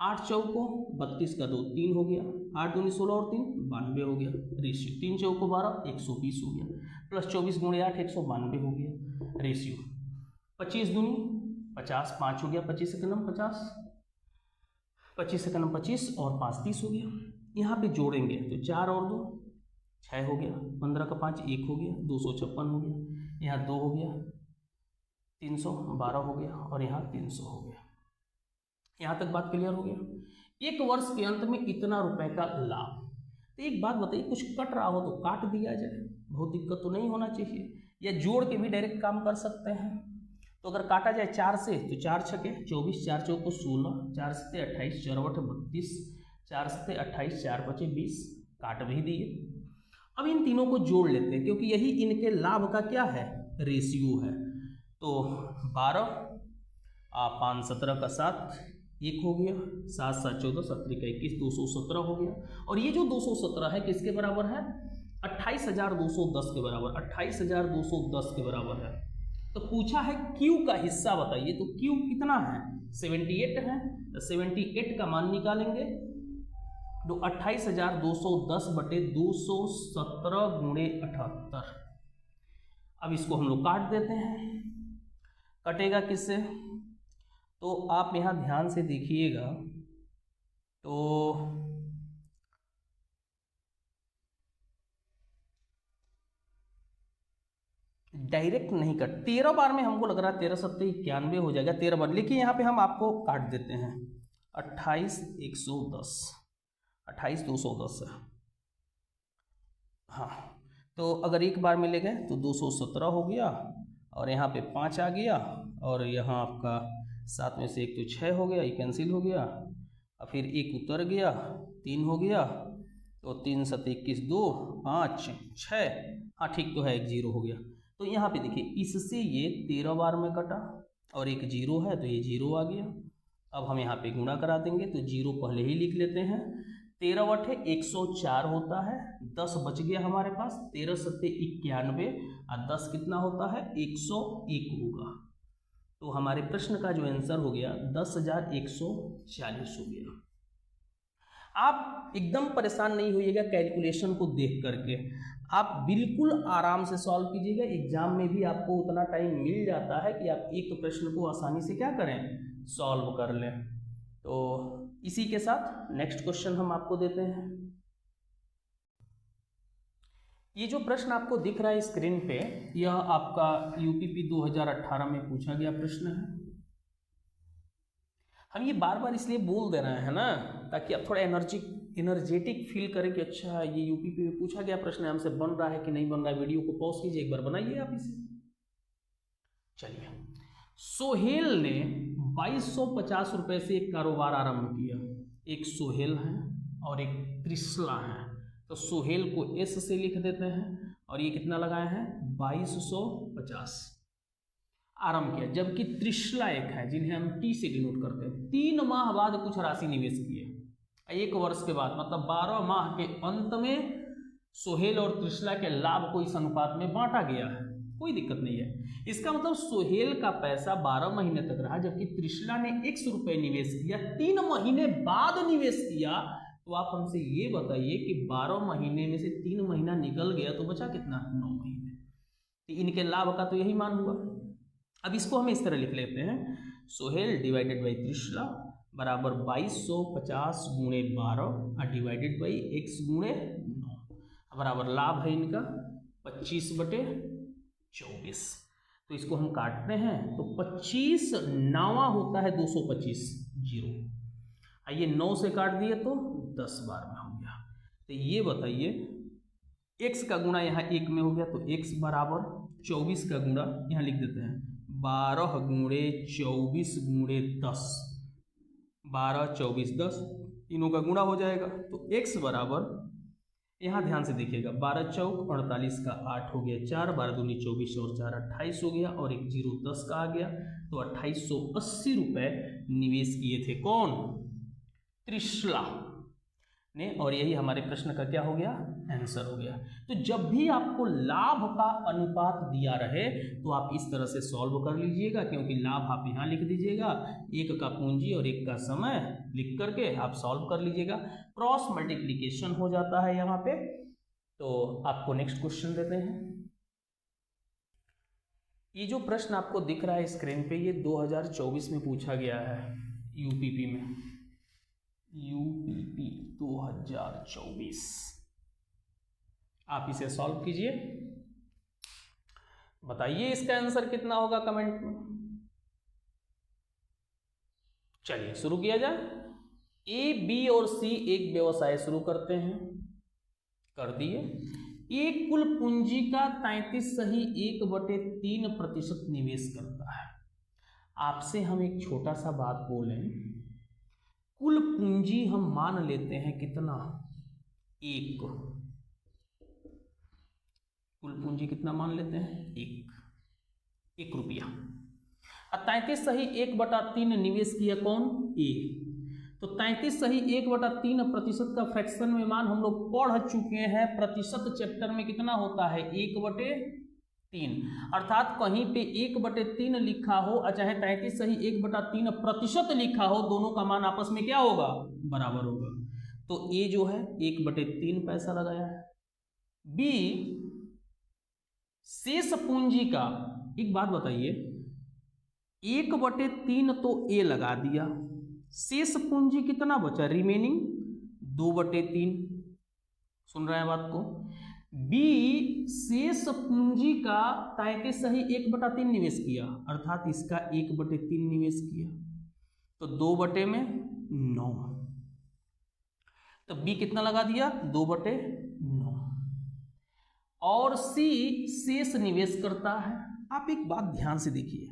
8 चौको 32 का 2 3 हो गया, 8 दूनी 16 और 3 92 हो गया, रेशियो 3 चौको 12 120 हो गया, प्लस 24 गुणे 8 192 हो गया, रेशियो 25 दूनी 50 5 हो गया, 25 से कलम 50, 25 से कलम 25 और 5 30 हो गया। यहाँ पे जोड़ेंगे तो 4 और 2 6 हो गया, 15 का 5 1 हो गया, 256 हो गया, यहाँ 2 हो गया, 312 हो गया, और यहाँ 300 हो गया। यहाँ तक बात क्लियर हो गया। 1 वर्ष के अंत में इतना रुपए का लाभ। तो एक बात बताइए, कुछ कट रहा हो तो काट दिया जाए, बहुत दिक्कत तो नहीं होना चाहिए, या जोड़ के भी डायरेक्ट काम कर सकते हैं। तो अगर काटा जाए 4 से तो 4 छके 24, 4 चौको 16, 4 सत्ते 28, 4 बटे 32, 4 सत्ते 28, 4 बचे 20, काट भी दिए। अब इन तीनों को जोड़ लेते हैं, क्योंकि यही इनके लाभ का क्या है, रेशियो है। तो 12 5 17 का 7 1 हो गया, 7 7 14 17 का 21 217 हो गया, और ये जो 217 है किसके बराबर है, 28,210 के बराबर, 28,210 के बराबर है। तो पूछा है क्यू का हिस्सा बताइए, तो क्यू कितना है, 78 है, तो 78 का मान निकालेंगे, तो 28,210 बटे 217 गुणे 78। अब इसको हम लोग काट देते हैं, कटेगा किससे, तो आप यहाँ ध्यान से देखिएगा, तो डायरेक्ट नहीं कट, 13 बार में हमको लग रहा है 13 सत्ते 91 हो जाएगा, 13 बार, लेकिन यहाँ पे हम आपको काट देते हैं, 28,110, 28,210 है, हाँ। तो अगर एक बार में ले गए तो 217 हो गया, और यहाँ पे 5 आ गया, और यहाँ आपका 7 में से 1 तो 6 हो गया, ये कैंसिल हो गया, और फिर 1 उतर गया, 3 हो गया, तो 3 7 21 2 5 6, हाँ ठीक तो है, 1 0 हो गया। तो यहाँ पे देखिए, इससे ये 13 बार में कटा, और 1 0 है तो ये 0 आ गया। अब हम यहाँ पे गुणा करा देंगे, तो 0 पहले ही लिख लेते हैं, 13 बटे 104 होता है, 10 बच गया हमारे पास, 13 सत्ते 91, और 10 कितना होता है, 101 होगा। तो हमारे प्रश्न का जो आंसर हो गया 10,140 हो गया। आप एकदम परेशान नहीं होइएगा कैलकुलेशन को देख करके, आप बिल्कुल आराम से सॉल्व कीजिएगा। एग्जाम में भी आपको उतना टाइम मिल जाता है कि आप एक प्रश्न को आसानी से क्या करें, सॉल्व कर लें। तो इसी के साथ नेक्स्ट क्वेश्चन हम आपको देते हैं। ये जो प्रश्न आपको दिख रहा है स्क्रीन पे, यह आपका यूपीपी 2018 में पूछा गया प्रश्न है। हम ये बार बार इसलिए बोल दे रहे हैं ना, ताकि आप थोड़ा एनर्जेटिक फील करें कि अच्छा ये यूपीपी में पूछा गया प्रश्न है, हमसे बन रहा है कि नहीं बन रहा है। वीडियो को पॉज कीजिए, एक बार बनाइए आप इसे। चलिए, सोहेल ने 2250 रुपये से एक कारोबार आरंभ किया। एक सोहेल है और एक त्रिशला है, तो सोहेल को एस से लिख देते हैं, और ये कितना लगाए हैं 2250। आरंभ किया, जबकि त्रिशला एक है जिन्हें हम टी से डिनोट करते हैं। 3 माह बाद कुछ राशि निवेश किए, 1 वर्ष के बाद, मतलब 12 माह के अंत में सोहेल और त्रिशला के लाभ को इस अनुपात में बांटा गया है, कोई दिक्कत नहीं है। इसका मतलब सोहेल का पैसा 12 महीने तक रहा, जबकि त्रिशला ने 100 रुपये निवेश किया, 3 महीने बाद निवेश किया। तो आप हमसे ये बताइए कि 12 महीने में से 3 महीना निकल गया तो बचा कितना, 9 महीने। तो इनके लाभ का तो यही मान हुआ। अब इसको हम इस तरह लिख लेते हैं, सोहेल डिवाइडेड बाई त्रिशला बराबर 2250 गुणे 12 डिवाइडेड बाई x गुणे 9 बराबर लाभ है इनका 25/24। तो इसको हम काटते हैं तो 25 9वां होता है 225 जीरो, आइए 9 से काट दिए तो 10 बार में हो गया। तो ये बताइए x का गुणा यहाँ 1 में हो गया, तो x बराबर 24 का गुणा यहाँ लिख देते हैं 12 गुणे 24 गुणे 10, 12 24 10, तीनों का गुणा हो जाएगा। तो x बराबर यहाँ ध्यान से देखिएगा 12 चौक 48 का 8 हो गया 4, 12 दूनी 24 और 4 28 हो गया, और 1 0 10 का आ गया। तो 2880 रुपये निवेश किए थे कौन, त्रिशला ने, और यही हमारे प्रश्न का क्या हो गया, आंसर हो गया। तो जब भी आपको लाभ का अनुपात दिया रहे तो आप इस तरह से सॉल्व कर लीजिएगा, क्योंकि लाभ आप यहाँ लिख दीजिएगा, 1 का पूंजी और 1 का समय लिख करके आप सॉल्व कर लीजिएगा, क्रॉस मल्टीप्लिकेशन हो जाता है यहाँ पे। तो आपको नेक्स्ट क्वेश्चन देते हैं। ये जो प्रश्न आपको दिख रहा है स्क्रीन पे, ये 2024 में पूछा गया है यूपीपी में, यूपीपी 2024। आप इसे सॉल्व कीजिए, बताइए इसका आंसर कितना होगा कमेंट में। चलिए शुरू किया जाए। ए, बी और सी एक व्यवसाय शुरू करते हैं, कर दिए। ए कुल पूंजी का 33.1/3% निवेश करता है। आपसे हम एक छोटा सा बात बोलें, कुल पूंजी हम मान लेते हैं कितना, 1, कुल पूंजी कितना मान लेते हैं, 1 रुपया। 33.1/3 निवेश किया कौन, ए। तो 33.1/3% का फ्रैक्शन में मान हम लोग पढ़ चुके हैं, प्रतिशत चैप्टर में कितना होता है, 1/3। अर्थात कहीं पे 1/3 लिखा हो और चाहे 33.1/3% लिखा हो, दोनों का मान आपस में क्या होगा, बराबर होगा। तो ए जो है 1/3 पैसा लगाया है। बी शेष पूंजी का, एक बात बताइए, 1/3 तो ए लगा दिया, शेष पूंजी कितना बचा, रिमेनिंग 2/3। सुन रहे हैं बात को। बी शेष पूंजी का 33.1/3 निवेश किया, अर्थात इसका 1/3 निवेश किया, तो 2/9। तो बी कितना लगा दिया, 2/9। और सी शेष निवेश करता है। आप एक बात ध्यान से देखिए,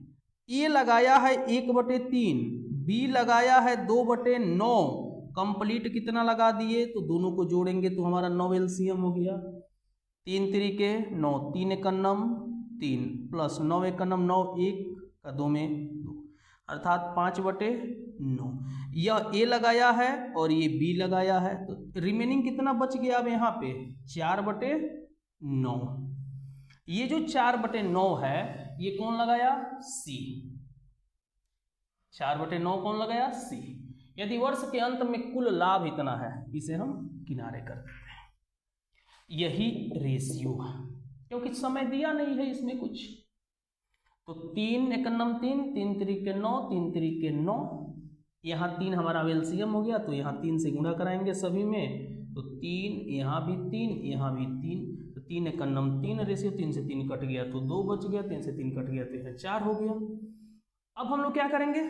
ए लगाया है 1/3, बी लगाया है 2/9, कंप्लीट कितना लगा दिए, तो दोनों को जोड़ेंगे तो हमारा 9 LCM हो गया। 3 3 9, 3 1 9 3 प्लस 9 1 9 9, 1 का 2 में 2, अर्थात 5/9। यह ए लगाया है और ये बी लगाया है, तो रिमेनिंग कितना बच गया अब यहाँ पे, 4/9। ये जो 4/9 है ये कौन लगाया, सी। 4/9 कौन लगाया, सी। यदि वर्ष के अंत में कुल लाभ इतना है, इसे हम किनारे कर देते हैं। यही रेशियो है, क्योंकि समय दिया नहीं है इसमें कुछ। तो 3 1 9 3, 3 3 9, 3 3 9, यहाँ 3 हमारा एलसीएम हो गया, तो यहाँ 3 से गुणा कराएंगे सभी में, तो 3, यहाँ भी 3, यहाँ भी 3, तो 3 1 9 3 रेशियो, 3 से 3 कट गया तो 2 बच गया, 3 से 3 कट गया तो यहाँ 4 हो गया। अब हम लोग क्या करेंगे,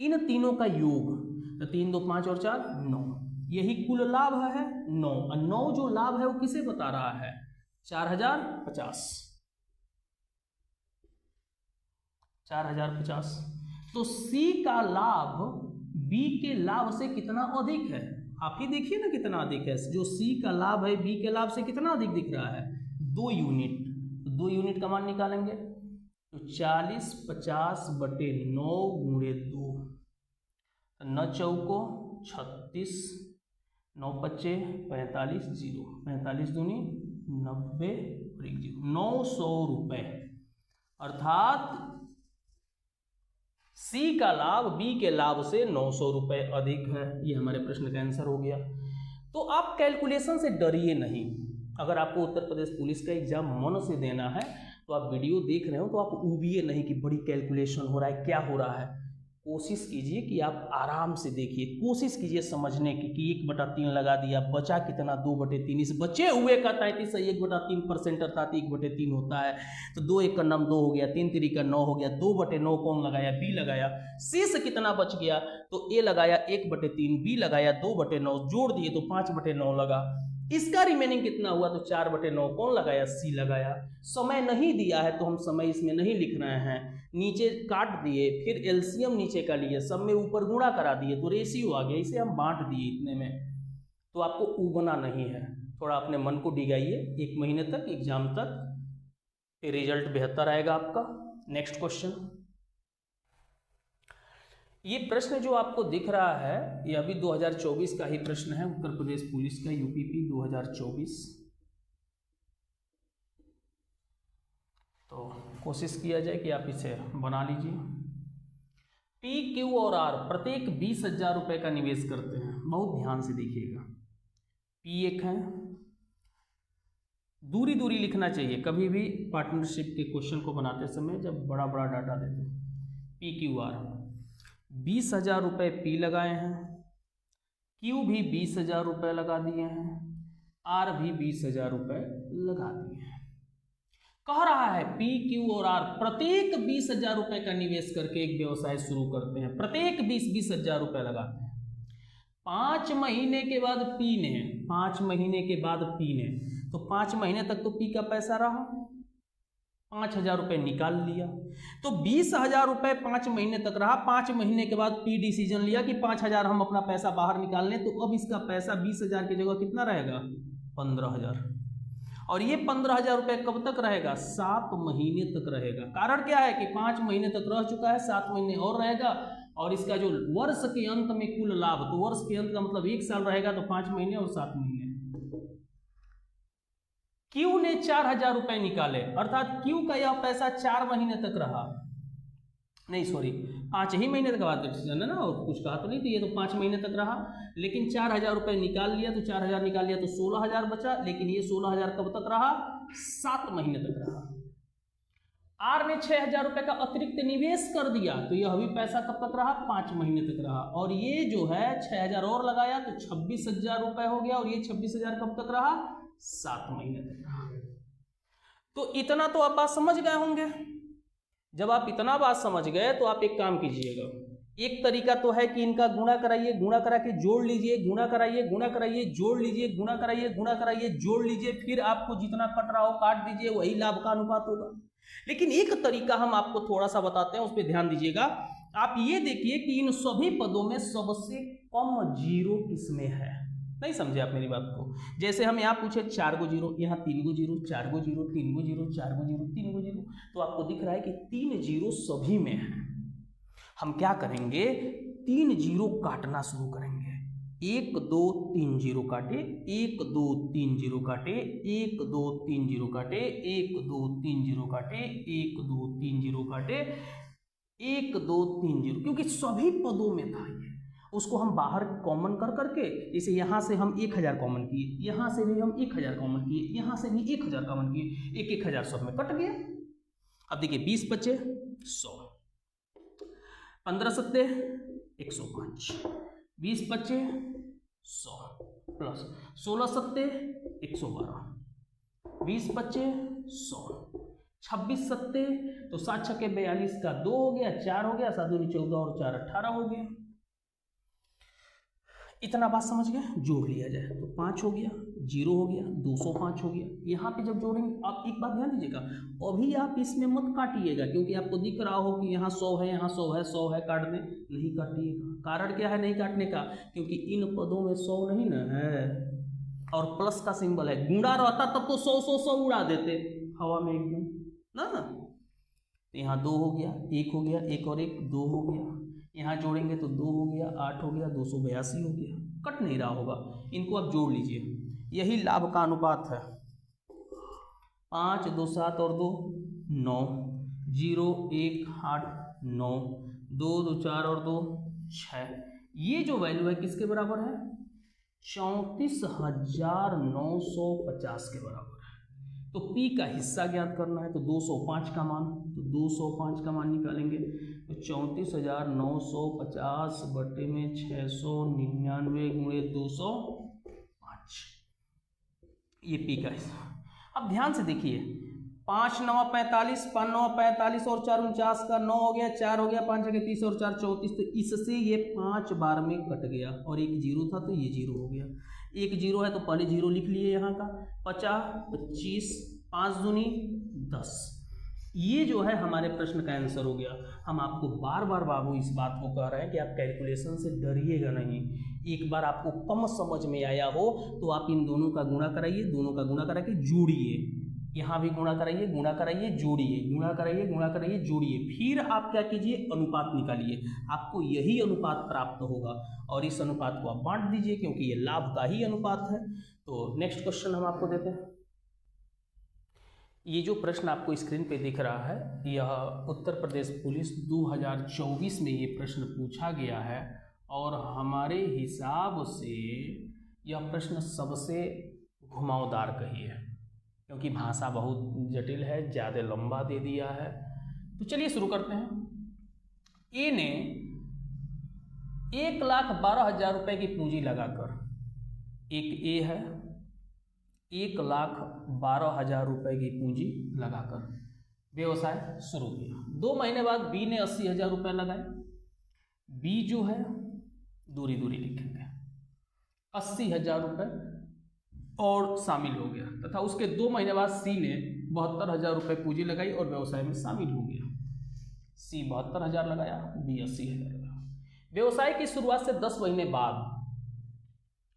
इन तीनों का योग, तो 3 2 5 और 4 9, यही कुल लाभ है 9, और 9 जो लाभ है वो किसे बता रहा है, 4050, 4050। तो सी का लाभ बी के लाभ से कितना अधिक है, आप ही देखिए ना कितना अधिक है। जो सी का लाभ है बी के लाभ से कितना अधिक दिख रहा है, 2 यूनिट। तो 2 यूनिट का मान निकालेंगे, तो 40 50/9 गुणे 2, 9 चौको 36, 9 पच्चे 45, 0 45 दूनी 90 और 1 0, 900 रुपये। अर्थात सी का लाभ बी के लाभ से 900 रुपये अधिक है। ये हमारे प्रश्न का आंसर हो गया। तो आप कैलकुलेशन से डरिए नहीं। अगर आपको उत्तर प्रदेश पुलिस का एग्जाम मन से देना है तो आप वीडियो देख रहे हो तो आप उबिए नहीं कि बड़ी कैलकुलेशन हो रहा है, क्या हो रहा है। कोशिश कीजिए कि आप आराम से देखिए, कोशिश कीजिए समझने की कि 1/3 लगा दिया, बचा कितना 2/3, इस बचे हुए का 33 से 1/3% अर्थात 1/3 होता है। तो 2 1 का नम 2 हो गया, 3 3 का 9 हो गया, 2/9 कौन लगाया, बी लगाया। शेष कितना बच गया, तो ए लगाया 1/3, बी लगाया 2/9, जोड़ दिए तो 5/9 लगा। इसका रिमेनिंग कितना हुआ, तो 4/9 कौन लगाया, सी लगाया। समय नहीं दिया है तो हम समय इसमें नहीं लिख रहे हैं, नीचे काट दिए, फिर एलसीएम नीचे का लिए, सब में ऊपर गुणा करा दिए तो रेशियो आ गया, इसे हम बांट दिए इतने में। तो आपको उबना नहीं है, थोड़ा अपने मन को डिगाइए 1 महीने तक, एग्जाम तक, फिर रिजल्ट बेहतर आएगा आपका। नेक्स्ट क्वेश्चन, ये प्रश्न जो आपको दिख रहा है ये अभी 2024 का ही प्रश्न है, उत्तर प्रदेश पुलिस का, यूपीपी 2024। तो कोशिश किया जाए कि आप इसे बना लीजिए। पी क्यू और आर प्रत्येक 20,000 रुपये का निवेश करते हैं। बहुत ध्यान से देखिएगा, पी एक है, दूरी दूरी लिखना चाहिए कभी भी पार्टनरशिप के क्वेश्चन को बनाते समय जब बड़ा बड़ा डाटा देते हैं। पी क्यू आर 20,000 रुपये पी लगाए हैं, क्यू भी 20,000 रुपये लगा दिए हैं, आर भी 20,000 रुपये लगा दिए हैं। कह रहा है पी क्यू और आर प्रत्येक 20,000 रुपये का निवेश करके एक व्यवसाय शुरू करते हैं, प्रत्येक 20,000 रुपये लगाते हैं। 5 महीने के बाद पी ने, 5 महीने के बाद पी ने, तो 5 महीने तक तो पी का पैसा रहा, 5,000 रुपये निकाल लिया, तो 20,000 रुपये 5 महीने तक रहा। 5 महीने के बाद पी डिसीजन लिया कि 5,000 हम अपना पैसा बाहर निकाल लें, तो अब इसका पैसा 20,000 की जगह कितना रहेगा, 15,000। और ये 15,000 रुपये कब तक रहेगा, 7 महीने तक रहेगा। कारण क्या है कि 5 महीने तक रह चुका है, 7 महीने और रहेगा, और इसका जो वर्ष के अंत में कुल लाभ, तो वर्ष के अंत का मतलब 1 साल रहेगा, तो 5 महीने और 7 महीने। क्यू ने 4,000 रुपये निकाले, अर्थात क्यू का यह पैसा 4 महीने तक रहा, नहीं सॉरी 5 ही महीने तक बात है ना, और कुछ कहा तो नहीं, तो ये तो 5 महीने तक रहा। लेकिन 4,000 रुपये निकाल लिया, तो 4,000 निकाल लिया तो 16,000 बचा, लेकिन ये 16,000 कब तक रहा, 7 महीने तक रहा। आर ने 6,000 रुपये का अतिरिक्त निवेश कर दिया, तो यह भी पैसा कब तक रहा, 5 महीने तक रहा। और ये जो है 6,000 और लगाया तो 26,000 रुपये हो गया, और ये 26,000 कब तक रहा, 7 महीने तक रहा। तो इतना तो आप बात समझ गए होंगे। जब आप इतना बात समझ गए तो आप एक काम कीजिएगा, एक तरीका तो है कि इनका गुणा कराइए, गुणा करा के जोड़ लीजिए, गुणा कराइए, गुणा कराइए, जोड़ लीजिए, गुणा कराइए, गुणा कराइए, जोड़ लीजिए, फिर आपको जितना कट रहा हो काट दीजिए, वही लाभ का अनुपात होगा। लेकिन एक तरीका हम आपको थोड़ा सा बताते हैं, उस पर ध्यान दीजिएगा। आप ये देखिए कि इन सभी पदों में सबसे कम जीरो किसमें है। नहीं समझे आप मेरी बात को। जैसे हम यहाँ पूछे 4 गो जीरो, यहाँ 3 गो जीरो, 4 गो जीरो, 3 गो जीरो, 4 गो जीरो, 3 गो जीरो, तो आपको दिख रहा है कि 3 जीरो सभी में है। हम क्या करेंगे, 3 जीरो काटना शुरू करेंगे। 1 2 3 जीरो काटे, 1 2 3 जीरो काटे, 1 2 3 जीरो काटे, 1 2 3 जीरो काटे, 1 2 3 जीरो काटे, 1 2 3 जीरो, क्योंकि सभी पदों में था ये। उसको हम बाहर कॉमन कर करके, जैसे यहाँ से हम 1,000 कॉमन किए, यहाँ से भी हम 1,000 कॉमन किए, यहाँ से भी 1,000 कॉमन किए, 1,000 सब में कट गया। अब देखिए 20 बचे 100, 15 सत्ते 105, 20 बचे 100 प्लस 16 सत्ते 112, 20 बचे 100, 26 सत्ते तो 7 छक्के 42 का 2 हो गया, 4 हो गया, 7 दूनी 14 और 4 18 हो गया। इतना बात समझ गए, जोड़ लिया जाए तो 5 हो गया, 0 हो गया, 205 हो गया। यहाँ पे जब जोड़ेंगे आप एक बात ध्यान दीजिएगा, अभी आप इसमें मत काटिएगा, क्योंकि आपको दिख रहा हो कि यहाँ 100 है, यहाँ 100 है, 100 है, काट दें, नहीं काटिएगा। कारण क्या है नहीं काटने का, क्योंकि इन पदों में 100 नहीं ना है, और प्लस का सिंबल है। गुणा रहता तब तो 100 100 100 उड़ा देते हवा में एकदम ना। तो यहाँ 2 हो गया, 1 हो गया, 1 और 1 2 हो गया, यहाँ जोड़ेंगे तो 2 हो गया, 8 हो गया, 282 हो गया। कट नहीं रहा होगा, इनको आप जोड़ लीजिए, यही लाभ का अनुपात है। 5 2 7 और 2 9, 0 1 8 9, 2 2 4 और 2 6। ये जो वैल्यू है किसके बराबर है? 34,950 के बराबर है। तो P का हिस्सा ज्ञात करना है, तो 205 का मान, तो 205 का मान निकालेंगे, तो 34,950 बटे में 699 गुणे 205, ये P का हिस्सा। अब ध्यान से देखिए, 5 9 45, 5 9 45 और 4 49 का 9 हो गया, 4 हो गया, 5 6 30 और 4 34, तो इससे ये 5 बार में कट गया और एक जीरो था तो ये जीरो हो गया। एक जीरो है तो पहले जीरो लिख लिए यहाँ का, 50 25 5 दूनी 10। ये जो है हमारे प्रश्न का आंसर हो गया। हम आपको बार बार बाबू इस बात को कह रहे हैं कि आप कैलकुलेशन से डरिएगा नहीं। एक बार आपको कम समझ में आया हो तो आप इन दोनों का गुणा कराइए, दोनों का गुणा करा के जोड़िए, यहाँ भी गुणा कराइए, गुणा कराइए, जोड़िए, गुणा कराइए, गुणा कराइए, जोड़िए, फिर आप क्या कीजिए, अनुपात निकालिए, आपको यही अनुपात प्राप्त होगा और इस अनुपात को आप बांट दीजिए क्योंकि ये लाभ का ही अनुपात है। तो नेक्स्ट क्वेश्चन हम आपको देते हैं। ये जो प्रश्न आपको स्क्रीन पे दिख रहा है, यह उत्तर प्रदेश पुलिस 2024 में ये प्रश्न पूछा गया है और हमारे हिसाब से यह प्रश्न सबसे घुमावदार कही है क्योंकि भाषा बहुत जटिल है, ज़्यादा लंबा दे दिया है। तो चलिए शुरू करते हैं। ए ने 1,12,000 रुपये की पूंजी लगाकर, एक ए है, 1,12,000 रुपये की पूंजी लगाकर व्यवसाय शुरू किया। 2 महीने बाद बी ने 80,000 रुपये लगाए। बी जो है दूरी दूरी लिखेंगे, 80,000 रुपये और शामिल हो गया तथा उसके 2 महीने बाद सी ने 72,000 रुपये पूंजी लगाई और व्यवसाय में शामिल हो गया। सी 72,000 लगाया, बी 80,000 लगाया। व्यवसाय की शुरुआत से 10 महीने बाद,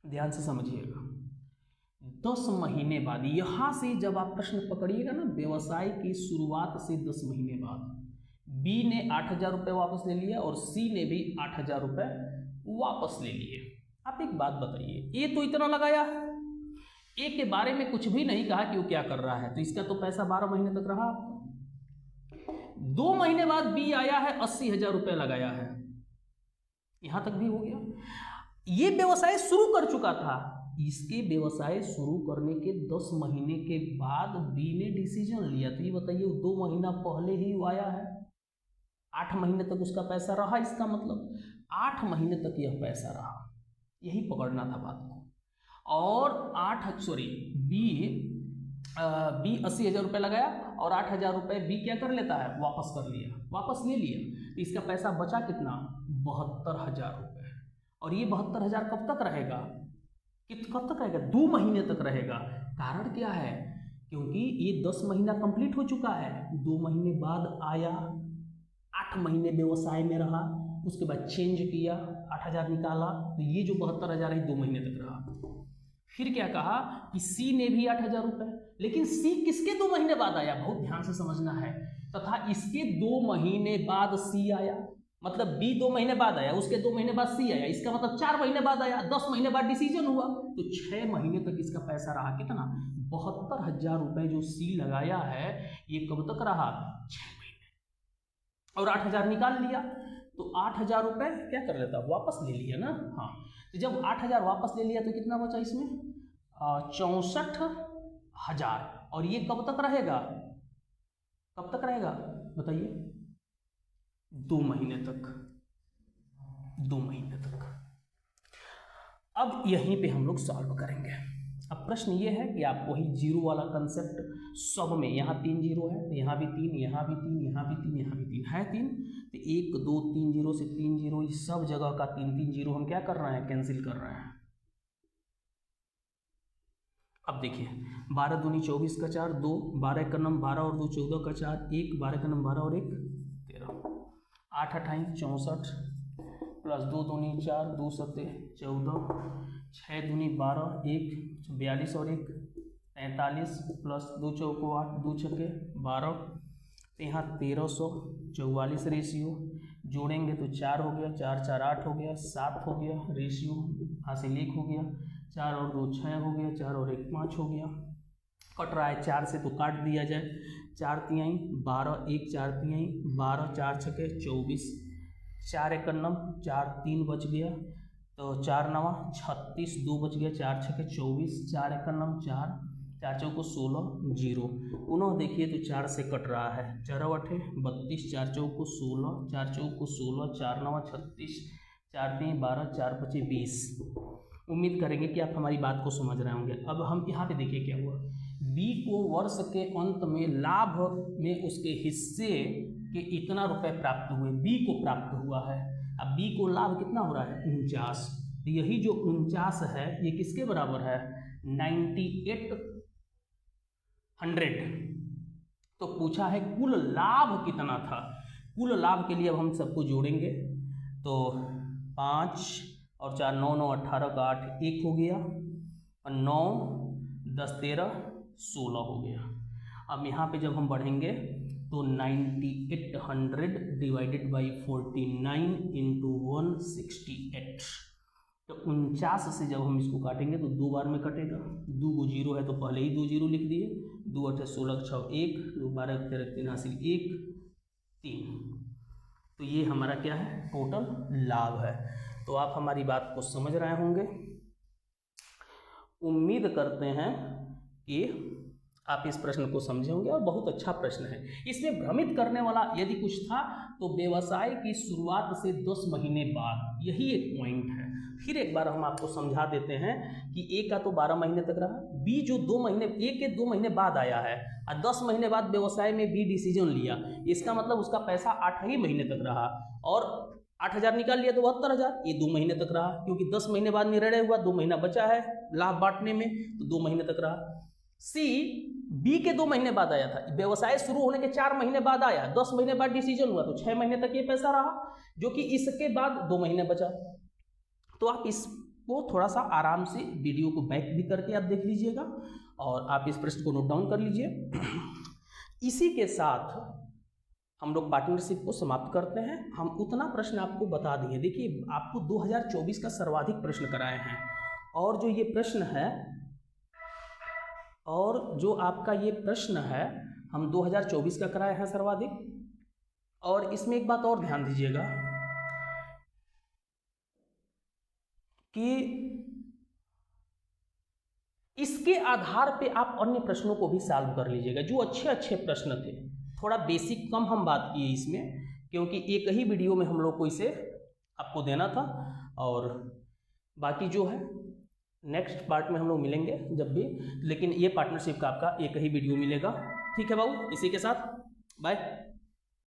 ध्यान से समझिएगा, 10 महीने बाद, यहां से जब आप प्रश्न पकड़िएगा ना, व्यवसाय की शुरुआत से 10 महीने बाद बी ने 8,000 रुपये वापस ले लिया और सी ने भी 8,000 रुपये वापस ले लिए। आप एक बात बताइए, ए तो इतना लगाया है, ए के बारे में कुछ भी नहीं कहा कि वो क्या कर रहा है, तो इसका तो पैसा 12 महीने तक रहा आपका। 2 महीने बाद बी आया है, 80,000 रुपये लगाया है, यहां तक भी हो गया। ये व्यवसाय शुरू कर चुका था, इसके व्यवसाय शुरू करने के 10 महीने के बाद बी ने डिसीजन लिया। तो ये बताइए, 2 महीना पहले ही वो आया है, 8 महीने तक उसका पैसा रहा, इसका मतलब 8 महीने तक यह पैसा रहा, यही पकड़ना था बात को। और बी 80,000 रुपये लगाया और 8,000 रुपये बी क्या कर लेता है, वापस कर लिया, वापस ले लिया। तो इसका पैसा बचा कितना, 72,000 रुपये। और ये 72,000 कब तक रहेगा, कब तक रहेगा, 2 महीने तक रहेगा। कारण क्या है, क्योंकि ये 10 महीना कंप्लीट हो चुका है, 2 महीने बाद आया, 8 महीने व्यवसाय में रहा, उसके बाद चेंज किया, 8,000 निकाला, तो ये जो 72,000 है 2 महीने तक रहा। फिर क्या कहा कि सी ने भी 8,000 रुपये, लेकिन सी किसके 2 महीने बाद आया, बहुत ध्यान से समझना है, तथा इसके 2 महीने बाद सी आया, मतलब बी 2 महीने बाद आया, उसके 2 महीने बाद सी आया, इसका मतलब 4 महीने बाद आया, 10 महीने बाद डिसीजन हुआ, तो 6 महीने तक इसका पैसा रहा। कितना, 72,000 रुपये जो सी लगाया है ये कब तक रहा, 6 महीने, और 8,000 निकाल लिया, तो 8,000 रुपये क्या कर लेता, वापस ले लिया ना। हाँ, तो जब 8,000 वापस ले लिया तो कितना बचा इसमें, 64,000। और ये कब तक रहेगा, कब तक रहेगा बताइए, 2 महीने तक, 2 महीने तक। अब यहीं पे हम लोग सॉल्व करेंगे। अब प्रश्न ये है कि आप वही जीरो वाला कंसेप्ट सब में, यहाँ 3 जीरो है तो यहाँ भी 3, यहाँ भी 3, यहाँ भी 3, यहाँ भी 3 है, 3, तो 1 2 3 जीरो से 3 जीरो, इस सब जगह का 3 जीरो हम क्या कर रहे हैं, कैंसिल कर रहे हैं। अब देखिए, 12 दूनी 24 का 4, 2, 12 का नम 12 और 2 14 का 4, 1, 12 का नम 12 और 1 13, 8 28 64 प्लस 2 दूनी 4, 2 सत्ते 14, 6 दूनी 12, 1 42 और 1 43 प्लस 2 चौको 8, 2 छक्के 12, तो यहाँ 1344 रेशियो, जोड़ेंगे तो 4 हो गया, 4 4 8 हो गया, 7 हो गया, रेशियो हासिल 1 हो गया, 4 और 2 6 हो गया, 4 और 1 5 हो गया। कट रहा है 4 से तो काट दिया जाए, 4 तिहाई 12, 1 4 तिहाई 12, 4 छके 24, 4 एक नम 4 3 बच गया, तो 4 नवा 36, 2 बच गया, 4 छके 24, 4 एक नम 4, 4 चौको 16, 0। पुनः देखिए तो 4 से कट रहा है, 4 अठे 32, 4 चौको 16, 4 चौको 16, 4 नवा 36, 4 3 12, 4 पचे 20। उम्मीद करेंगे कि आप हमारी बात को समझ रहे होंगे। अब हम यहाँ पे देखिए क्या हुआ, बी को वर्ष के अंत में लाभ में उसके हिस्से के इतना रुपए प्राप्त हुए, बी को प्राप्त हुआ है। अब बी को लाभ कितना हो रहा है 49, तो यही जो 49 है ये किसके बराबर है 9800। तो पूछा है कुल लाभ कितना था, कुल लाभ के लिए अब हम सबको जोड़ेंगे, तो 5 और 4 9 9 18 का 8 1 हो गया, और 9 10 13 16 हो गया। अब यहाँ पे जब हम बढ़ेंगे तो 9800 डिवाइडेड बाई 49 इंटू 168, तो 49 से जब हम इसको काटेंगे तो 2 बार में कटेगा, 2 को 0 है तो पहले ही 2 0 लिख दिए, 2 8 16 6 1, 2 12 13 3 हासिल 1 3। तो ये हमारा क्या है टोटल लाभ है। तो आप हमारी बात को समझ रहे होंगे। उम्मीद करते हैं कि आप इस प्रश्न को समझे होंगे, और बहुत अच्छा प्रश्न है। इसमें भ्रमित करने वाला यदि कुछ था तो व्यवसाय की शुरुआत से 10 महीने बाद, यही एक पॉइंट है। फिर एक बार हम आपको समझा देते हैं कि ए का तो 12 महीने तक रहा, बी जो 2 महीने, ए के 2 महीने बाद आया है और 10 महीने बाद व्यवसाय में बी डिसीजन लिया, इसका मतलब उसका पैसा 8 ही महीने तक रहा, और 8000 निकाल लिया तो 72,000, ये 2 महीने तक रहा, क्योंकि 10 महीने बाद निर्णय हुआ, 2 महीना बचा है लाभ बांटने में, तो 2 महीने तक रहा। सी बी के 2 महीने बाद आया था, व्यवसाय शुरू होने के 4 महीने बाद आया, 10 महीने बाद डिसीजन हुआ, तो 6 महीने तक ये पैसा रहा, जो कि इसके बाद 2 महीने बचा। तो आप इसको थोड़ा सा आराम से वीडियो को बैक भी करके आप देख लीजिएगा, और आप इस प्रश्न को नोट डाउन कर लीजिए। इसी के साथ हम लोग पार्टनरशिप को समाप्त करते हैं। हम उतना प्रश्न आपको बता दिए। देखिए आपको 2024 का सर्वाधिक प्रश्न कराए हैं, और जो ये प्रश्न है, और जो आपका ये प्रश्न है हम 2024 का कराए हैं सर्वाधिक। और इसमें एक बात और ध्यान दीजिएगा कि इसके आधार पे आप अन्य प्रश्नों को भी सॉल्व कर लीजिएगा, जो अच्छे अच्छे प्रश्न थे। थोड़ा बेसिक कम हम बात किए इसमें, क्योंकि एक ही वीडियो में हम लोग को इसे आपको देना था, और बाकी जो है नेक्स्ट पार्ट में हम लोग मिलेंगे जब भी, लेकिन ये पार्टनरशिप का आपका एक ही वीडियो मिलेगा। ठीक है बाबू, इसी के साथ बाय।